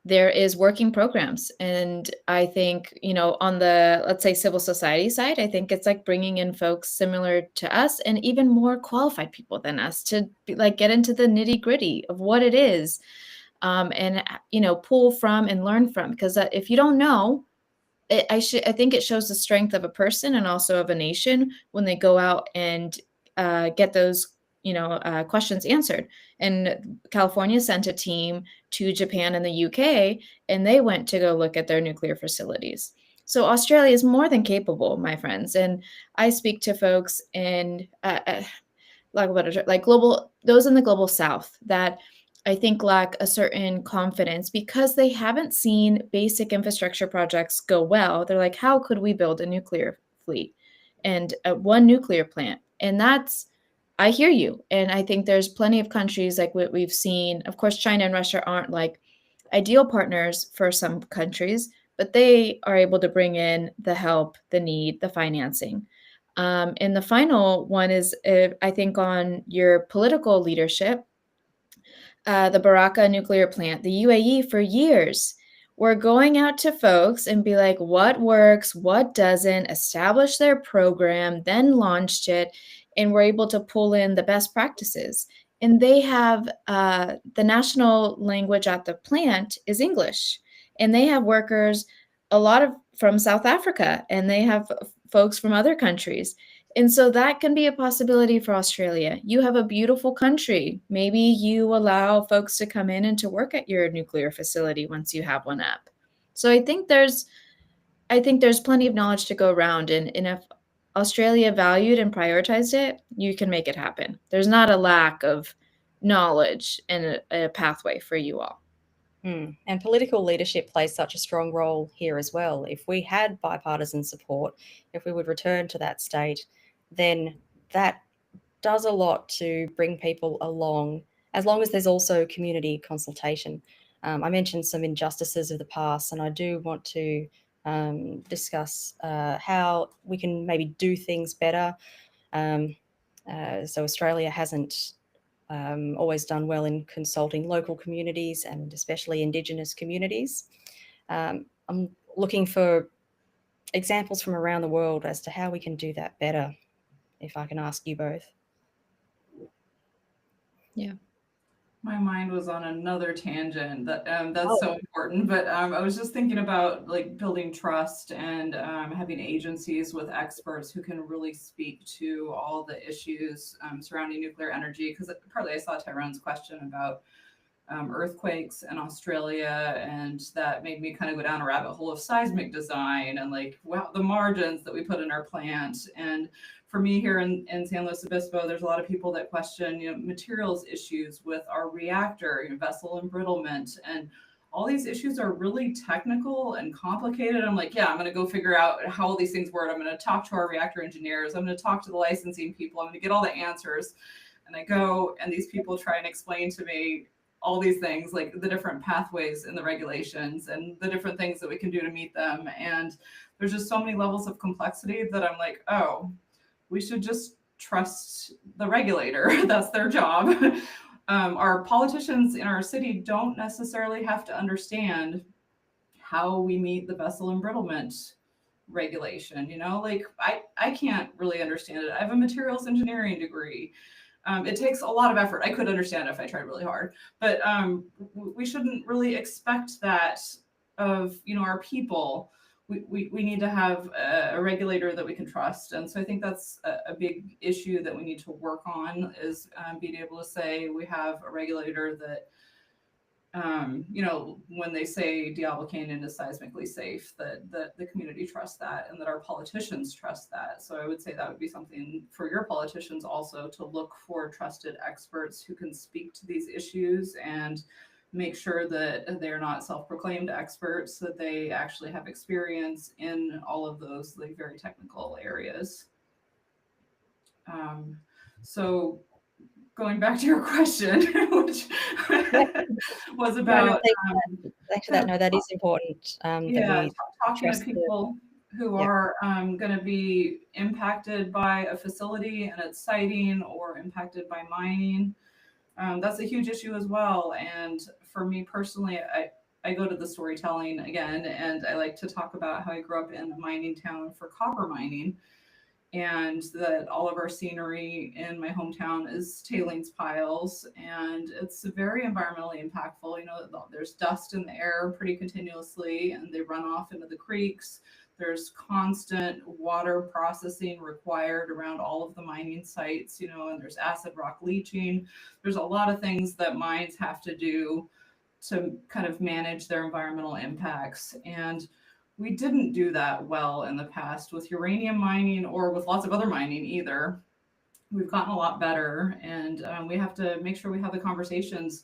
there is working programs. And I think, on the, let's say, civil society side, I think it's like bringing in folks similar to us and even more qualified people than us to get into the nitty gritty of what it is, and, pull from and learn from. Because if you don't know, I think it shows the strength of a person and also of a nation when they go out and get those questions answered. And California sent a team to Japan and the UK, and they went to go look at their nuclear facilities. So Australia is more than capable, my friends. And I speak to folks in global, those in the global South that I think lack a certain confidence because they haven't seen basic infrastructure projects go well. They're like, how could we build a nuclear fleet and one nuclear plant? And I hear you. And I think there's plenty of countries like what we've seen. Of course, China and Russia aren't ideal partners for some countries, but they are able to bring in the help, the need, the financing. And the final one is, I think, on your political leadership. The Baraka nuclear plant, the UAE, for years, were going out to folks and be like, what works, what doesn't, establish their program, then launched it, and were able to pull in the best practices. And they have the national language at the plant is English. And they have workers, a lot of from South Africa, and they have folks from other countries. And so that can be a possibility for Australia. You have a beautiful country. Maybe you allow folks to come in and to work at your nuclear facility once you have one up. So I think there's plenty of knowledge to go around. And if Australia valued and prioritized it, you can make it happen. There's not a lack of knowledge and a pathway for you all. And political leadership plays such a strong role here as well. If we had bipartisan support, if we would return to that state, then that does a lot to bring people along, as long as there's also community consultation. I mentioned some injustices of the past, and I do want to discuss how we can maybe do things better. So Australia hasn't always done well in consulting local communities and especially Indigenous communities. I'm looking for examples from around the world as to how we can do that better, if I can ask you both. Yeah. My mind was on another tangent that's so important, but I was just thinking about like building trust and having agencies with experts who can really speak to all the issues surrounding nuclear energy. Because partly I saw Tyrone's question about earthquakes in Australia, and that made me kind of go down a rabbit hole of seismic design and like, wow, the margins that we put in our plant. And for me here in San Luis Obispo, there's a lot of people that question, materials issues with our reactor, vessel embrittlement, and all these issues are really technical and complicated. I'm like, yeah, I'm going to go figure out how all these things work. I'm going to talk to our reactor engineers. I'm going to talk to the licensing people. I'm going to get all the answers. And I go, and these people try and explain to me all these things, like the different pathways in the regulations and the different things that we can do to meet them. And there's just so many levels of complexity that I'm like, oh, we should just trust the regulator. That's their job. Our politicians in our city don't necessarily have to understand how we meet the vessel embrittlement regulation. Like I can't really understand it. I have a materials engineering degree. It takes a lot of effort. I could understand it if I tried really hard, but we shouldn't really expect that of our people. We need to have a regulator that we can trust, and so I think that's a big issue that we need to work on, is being able to say we have a regulator that when they say Diablo Canyon is seismically safe, that the community trusts that, and that our politicians trust that. So I would say that would be something for your politicians also, to look for trusted experts who can speak to these issues and make sure that they're not self-proclaimed experts, that they actually have experience in all of those like very technical areas. So going back to your question, which was about thanks for that. No, that is important. talking to people who are going to be impacted by a facility and its siting, or impacted by mining. That's a huge issue as well. And for me personally, I go to the storytelling again, and I like to talk about how I grew up in a mining town for copper mining, and that all of our scenery in my hometown is tailings piles, and it's very environmentally impactful. There's dust in the air pretty continuously, and they run off into the creeks. There's constant water processing required around all of the mining sites, and there's acid rock leaching. There's a lot of things that mines have to do to kind of manage their environmental impacts. And we didn't do that well in the past with uranium mining, or with lots of other mining either. We've gotten a lot better, and we have to make sure we have the conversations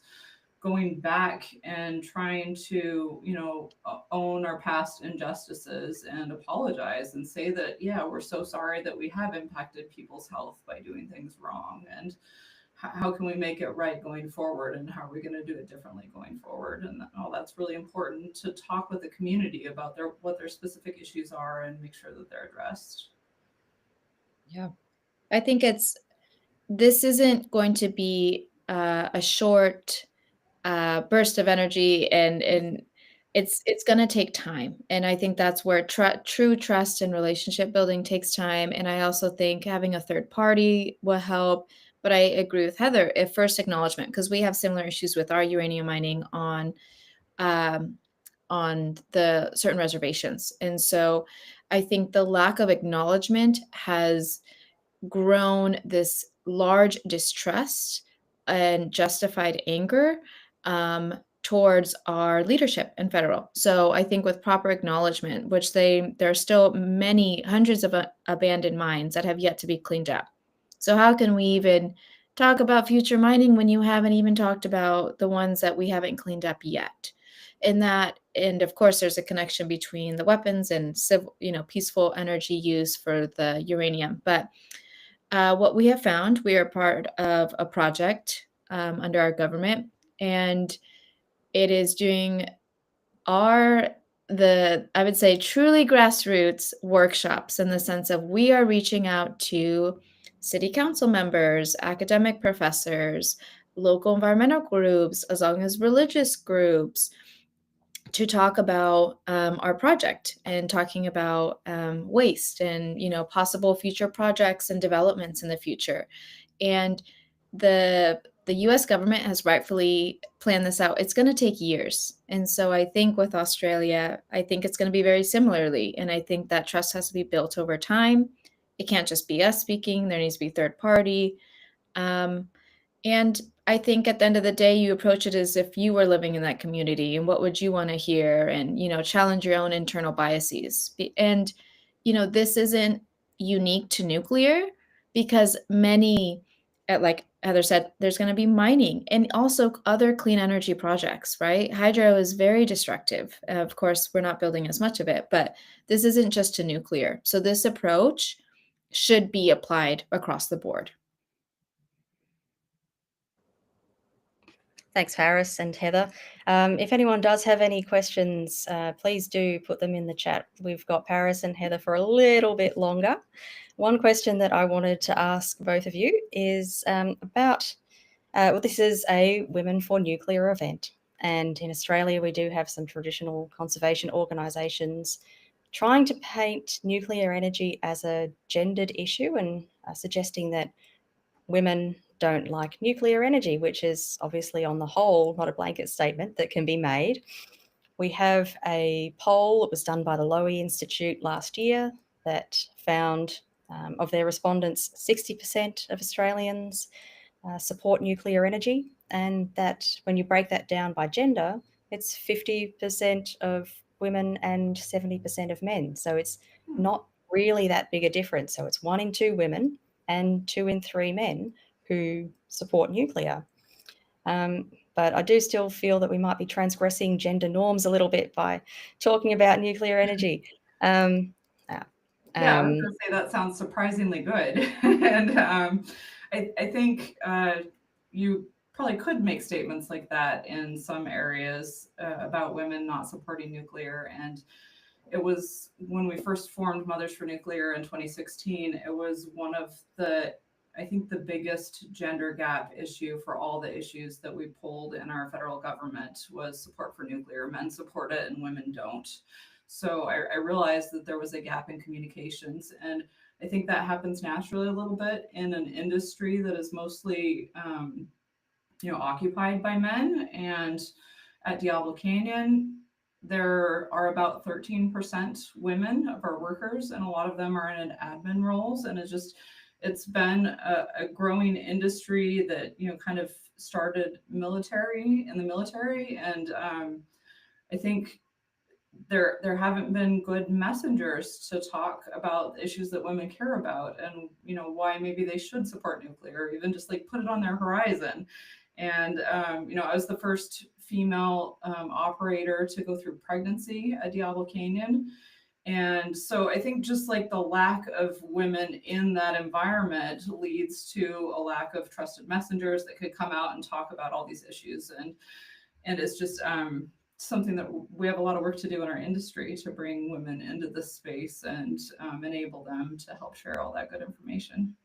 going back and trying to, own our past injustices and apologize and say that, yeah, we're so sorry that we have impacted people's health by doing things wrong. And how can we make it right going forward, and how are we going to do it differently going forward? And all that's really important, to talk with the community about what their specific issues are and make sure that they're addressed. Yeah, I think this isn't going to be a short burst of energy, and it's going to take time. And I think that's where true trust and relationship building takes time. And I also think having a third party will help. But I agree with Heather, at first acknowledgement, because we have similar issues with our uranium mining on the certain reservations. And so I think the lack of acknowledgement has grown this large distrust and justified anger towards our leadership in federal. So I think with proper acknowledgement, which there are still hundreds of abandoned mines that have yet to be cleaned up. So how can we even talk about future mining when you haven't even talked about the ones that we haven't cleaned up yet? And of course, there's a connection between the weapons and civil, peaceful energy use for the uranium. But What we have found, we are part of a project under our government, and it is doing I would say, truly grassroots workshops, in the sense of we are reaching out to city council members, academic professors, local environmental groups, as long as religious groups, to talk about our project, and talking about waste, and possible future projects and developments in the future. And the US government has rightfully planned this out. It's going to take years. And so I think with Australia, I think it's going to be very similarly. And I think that trust has to be built over time. It can't just be us speaking, there needs to be third party. And I think at the end of the day, you approach it as if you were living in that community, and what would you want to hear, and challenge your own internal biases. And this isn't unique to nuclear, because many, like Heather said, there's going to be mining and also other clean energy projects, right? Hydro is very destructive. Of course, we're not building as much of it, but this isn't just to nuclear. So this approach should be applied across the board. Thanks, Paris and Heather. If anyone does have any questions, please do put them in the chat. We've got Paris and Heather for a little bit longer. One question that I wanted to ask both of you is about, this is a Women for Nuclear event. And in Australia, we do have some traditional conservation organisations trying to paint nuclear energy as a gendered issue, and suggesting that women don't like nuclear energy, which is obviously on the whole not a blanket statement that can be made. We have a poll that was done by the Lowy Institute last year that found of their respondents, 60% of Australians support nuclear energy, and that when you break that down by gender, it's 50% of women and 70% of men. So it's not really that big a difference. So it's 1 in 2 women and 2 in 3 men who support nuclear. But I do still feel that we might be transgressing gender norms a little bit by talking about nuclear energy. Yeah, I was going to say that sounds surprisingly good. And I think you probably could make statements like that in some areas about women not supporting nuclear. And it was when we first formed Mothers for Nuclear in 2016, it was one of the, I think, the biggest gender gap issue for all the issues that we pulled in our federal government was support for nuclear. Men support it and women don't. So I realized that there was a gap in communications. And I think that happens naturally a little bit in an industry that is mostly, occupied by men. And at Diablo Canyon, there are about 13% women of our workers, and a lot of them are in admin roles. And it's been a growing industry that, kind of started in the military. And I think there haven't been good messengers to talk about issues that women care about, and why maybe they should support nuclear, or even just like put it on their horizon. And I was the first female operator to go through pregnancy at Diablo Canyon. And so I think just like the lack of women in that environment leads to a lack of trusted messengers that could come out and talk about all these issues. And it's just something that we have a lot of work to do in our industry to bring women into this space and enable them to help share all that good information.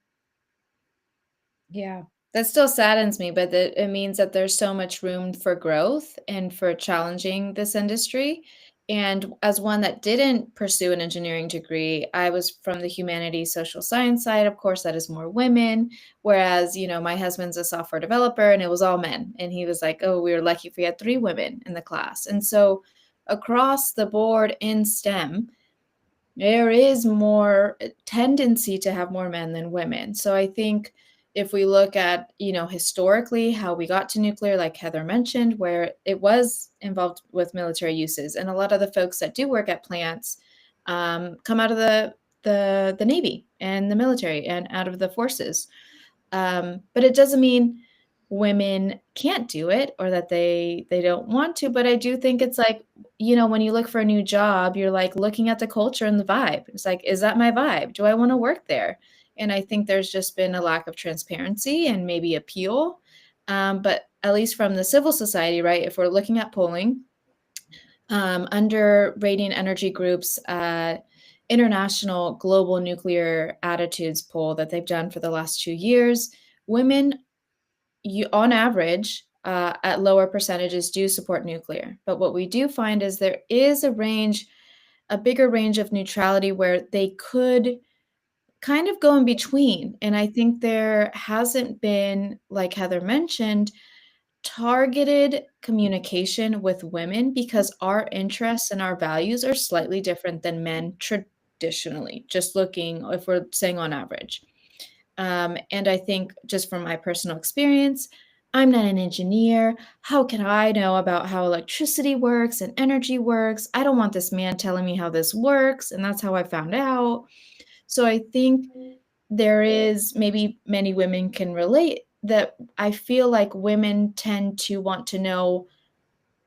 Yeah, that still saddens me, but it means that there's so much room for growth and for challenging this industry. And as one that didn't pursue an engineering degree, I was from the humanities, social science side. Of course, that is more women. Whereas, my husband's a software developer and it was all men. And he was like, oh, we were lucky if we had 3 women in the class. And so across the board in STEM, there is more tendency to have more men than women. So I think if we look at, historically how we got to nuclear, like Heather mentioned, where it was involved with military uses, and a lot of the folks that do work at plants come out of the Navy and the military and out of the forces. But it doesn't mean women can't do it or that they don't want to. But I do think it's like, when you look for a new job, you're like looking at the culture and the vibe. It's like, is that my vibe? Do I want to work there? And I think there's just been a lack of transparency and maybe appeal. But at least from the civil society, right, if we're looking at polling, under Rating Energy Group's International Global Nuclear Attitudes poll that they've done for the last 2 years, women, on average, at lower percentages do support nuclear. But what we do find is there is a bigger range of neutrality where they could kind of go in between. And I think there hasn't been, like Heather mentioned, targeted communication with women because our interests and our values are slightly different than men traditionally, just looking, if we're saying on average. And I think just from my personal experience, I'm not an engineer. How can I know about how electricity works and energy works? I don't want this man telling me how this works. And that's how I found out. So I think there is, maybe many women can relate, that I feel like women tend to want to know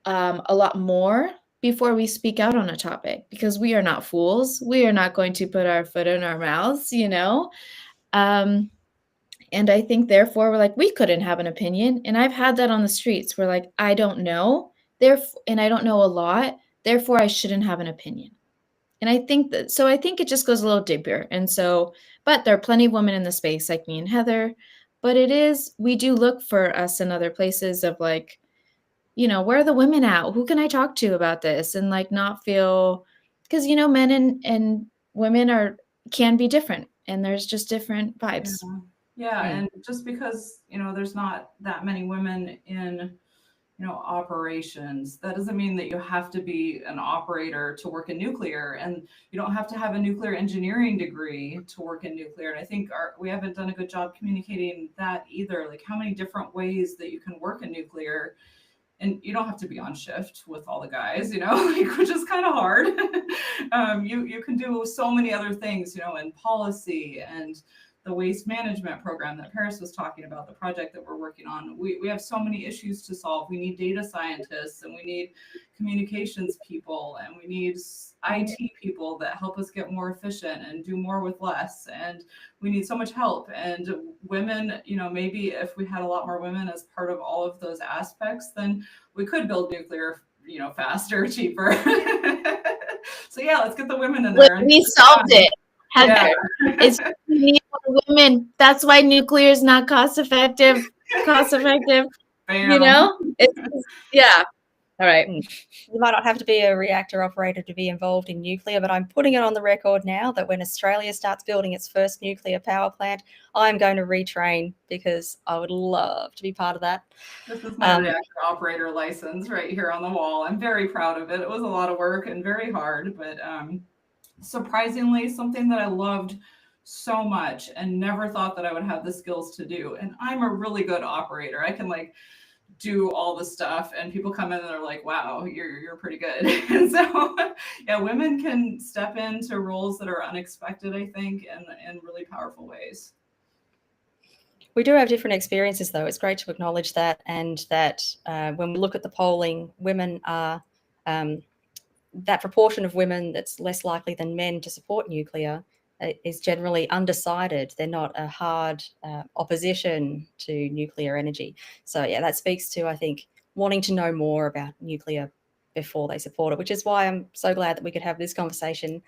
a lot more before we speak out on a topic, because we are not fools. We are not going to put our foot in our mouths, you know? And I think therefore we're like, we couldn't have an opinion. And I've had that on the streets. We're like, I don't know, and I don't know a lot, therefore I shouldn't have an opinion. And I think it just goes a little deeper. And so, but there are plenty of women in the space like me and Heather, but we do look for us in other places of like, you know, where are the women at? Who can I talk to about this? And like not feel, because, you know, men and women can be different, and there's just different vibes. Yeah. And just because, you know, there's not that many women in, you know, operations, that doesn't mean that you have to be an operator to work in nuclear, and you don't have to have a nuclear engineering degree to work in nuclear. And I think we haven't done a good job communicating that either, like how many different ways that you can work in nuclear. And you don't have to be on shift with all the guys, you know, like, which is kind of hard. You can do so many other things, you know, in policy and the waste management program that Paris was talking about, the project that we're working on. We have so many issues to solve. We need data scientists, and we need communications people, and we need IT people that help us get more efficient and do more with less. And we need so much help. And women, you know, maybe if we had a lot more women as part of all of those aspects, then we could build nuclear, you know, faster, cheaper. So yeah, let's get the women in there. We solved it. Heather, it's we need more women. That's why nuclear is not cost effective. You know, yeah. All right. You might not have to be a reactor operator to be involved in nuclear, but I'm putting it on the record now that when Australia starts building its first nuclear power plant, I'm going to retrain, because I would love to be part of that. This is my reactor operator license right here on the wall. I'm very proud of it. It was a lot of work and very hard, but surprisingly something that I loved so much and never thought that I would have the skills to do. And I'm a really good operator. I can like do all the stuff, and people come in and they're like, wow, you're pretty good. And so yeah, women can step into roles that are unexpected, I think, in really powerful ways. We do have different experiences, though. It's great to acknowledge that, and that when we look at the polling, women are that proportion of women that's less likely than men to support nuclear is generally undecided. They're not a hard opposition to nuclear energy. So yeah, that speaks to, I think, wanting to know more about nuclear before they support it, which is why I'm so glad that we could have this conversation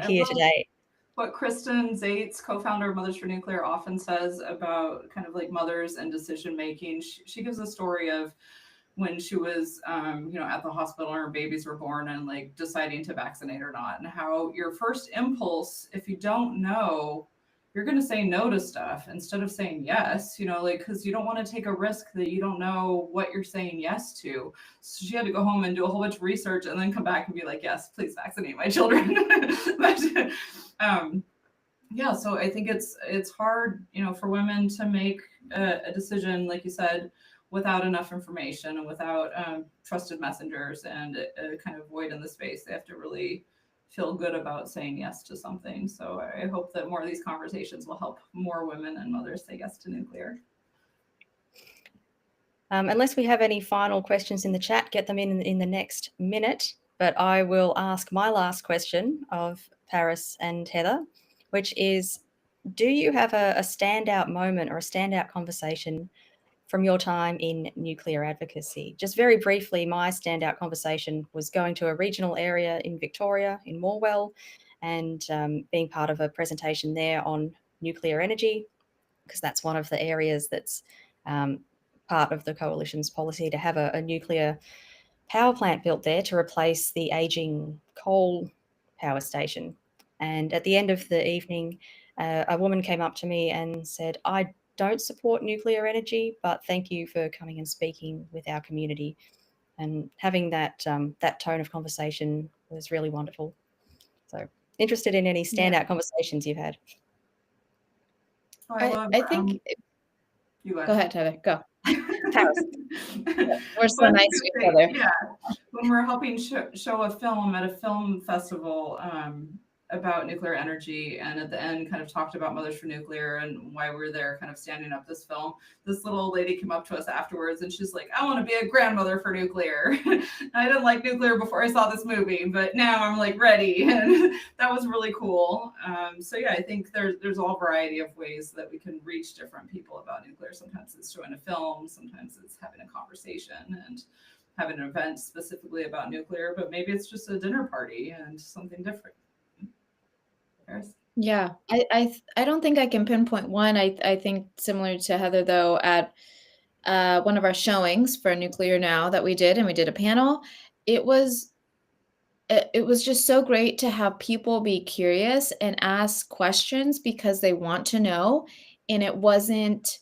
here today. What Kristen Zaitz, co-founder of Mothers for Nuclear, often says about kind of like mothers and decision making. She gives a story of when she was, you know, at the hospital and her babies were born, and like deciding to vaccinate or not, and how your first impulse, if you don't know, you're going to say no to stuff instead of saying yes, you know, like, because you don't want to take a risk that you don't know what you're saying yes to. So she had to go home and do a whole bunch of research and then come back and be like, yes, please vaccinate my children. But yeah, so I think it's hard, you know, for women to make a decision, like you said, without enough information and without trusted messengers and a kind of void in the space. They have to really feel good about saying yes to something. So I hope that more of these conversations will help more women and mothers say yes to nuclear. Unless we have any final questions in the chat, get them in the next minute. But I will ask my last question of Paris and Heather, which is, do you have a standout moment or a standout conversation from your time in nuclear advocacy? Just very briefly, my standout conversation was going to a regional area in Victoria, in Morwell, and being part of a presentation there on nuclear energy, because that's one of the areas that's part of the coalition's policy to have a nuclear power plant built there to replace the aging coal power station. And at the end of the evening, a woman came up to me and said, "I don't support nuclear energy, but thank you for coming and speaking with our community." And having that that tone of conversation was really wonderful. So, interested in any standout conversations you've had? Oh, I love. I think. You Go ahead, Heather. Go. Paris. We're so nice to each other. Yeah, when we're helping show a film at a film festival about nuclear energy, and at the end kind of talked about Mothers for Nuclear and why we're there kind of standing up this film, this little lady came up to us afterwards and she's like, "I want to be a grandmother for nuclear." I didn't like nuclear before I saw this movie, but now I'm like ready. And that was really cool. So yeah, I think there's all variety of ways that we can reach different people about nuclear. Sometimes it's showing a film, sometimes it's having a conversation and having an event specifically about nuclear, but maybe it's just a dinner party and something different. Paris? Yeah, I don't think I can pinpoint one. I think similar to Heather though, at one of our showings for Nuclear Now that we did, and we did a panel, it was just so great to have people be curious and ask questions because they want to know, and it wasn't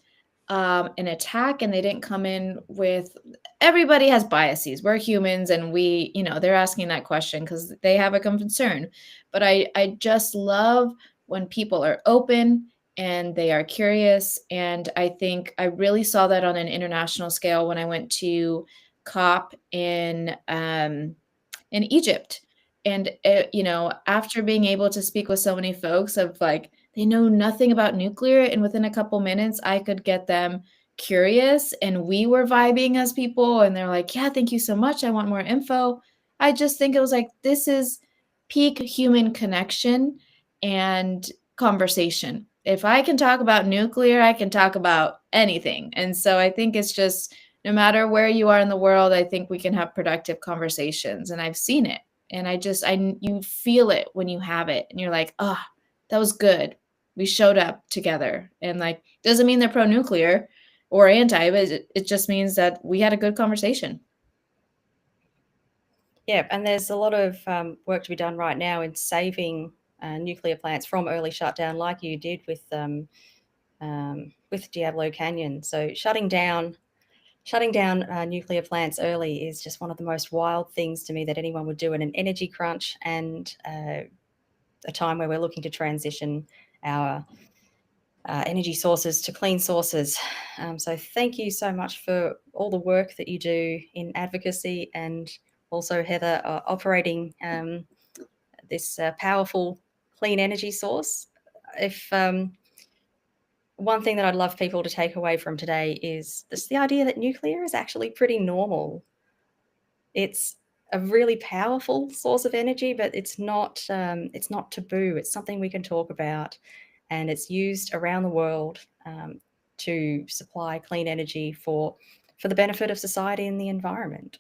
an attack, and they didn't come in with, everybody has biases. We're humans, and we, they're asking that question because they have a concern. But I just love when people are open and they are curious. And I think I really saw that on an international scale when I went to COP in Egypt. And, after being able to speak with so many folks of like, they know nothing about nuclear, and within a couple minutes, I could get them curious, and we were vibing as people, and they're like, "Yeah, thank you so much. I want more info." I just think it was like, this is peak human connection and conversation. If I can talk about nuclear, I can talk about anything. And so I think it's just, no matter where you are in the world, I think we can have productive conversations, and I've seen it. And you feel it when you have it, and you're like, "Oh, that was good. We showed up together." And like, doesn't mean they're pro-nuclear or anti, but it just means that we had a good conversation. Yeah, and there's a lot of work to be done right now in saving nuclear plants from early shutdown, like you did with Diablo Canyon. So shutting down nuclear plants early is just one of the most wild things to me that anyone would do in an energy crunch, and a time where we're looking to transition our energy sources to clean sources. So thank you so much for all the work that you do in advocacy, and also Heather operating this powerful clean energy source. If one thing that I'd love people to take away from today is just the idea that nuclear is actually pretty normal. It's a really powerful source of energy, but it's not taboo. It's something we can talk about, and it's used around the world to supply clean energy for the benefit of society and the environment.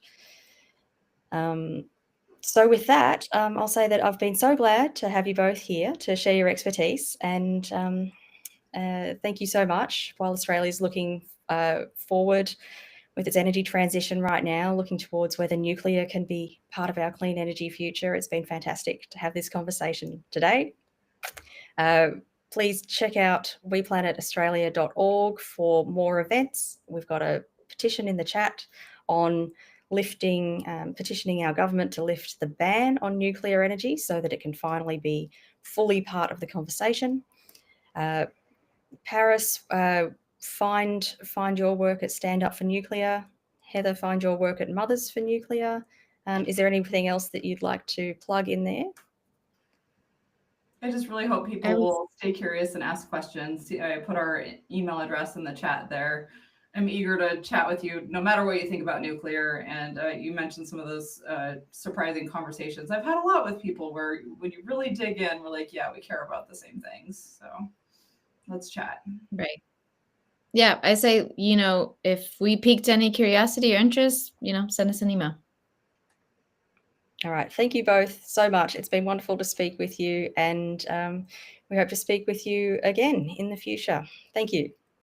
So with that, I'll say that I've been so glad to have you both here to share your expertise, and thank you so much. While Australia is looking forward with its energy transition right now, looking towards whether nuclear can be part of our clean energy future, it's been fantastic to have this conversation today. Please check out WePlanetAustralia.org for more events. We've got a petition in the chat on petitioning our government to lift the ban on nuclear energy so that it can finally be fully part of the conversation. Paris, find your work at Stand Up for Nuclear. Heather, find your work at Mothers for Nuclear. Is there anything else that you'd like to plug in there? I just really hope people will stay curious and ask questions. I put our email address in the chat there. I'm eager to chat with you no matter what you think about nuclear. And you mentioned some of those surprising conversations. I've had a lot with people where when you really dig in, we're like, yeah, we care about the same things. So let's chat. Right. Yeah, I say, if we piqued any curiosity or interest, send us an email. All right. Thank you both so much. It's been wonderful to speak with you, and we hope to speak with you again in the future. Thank you.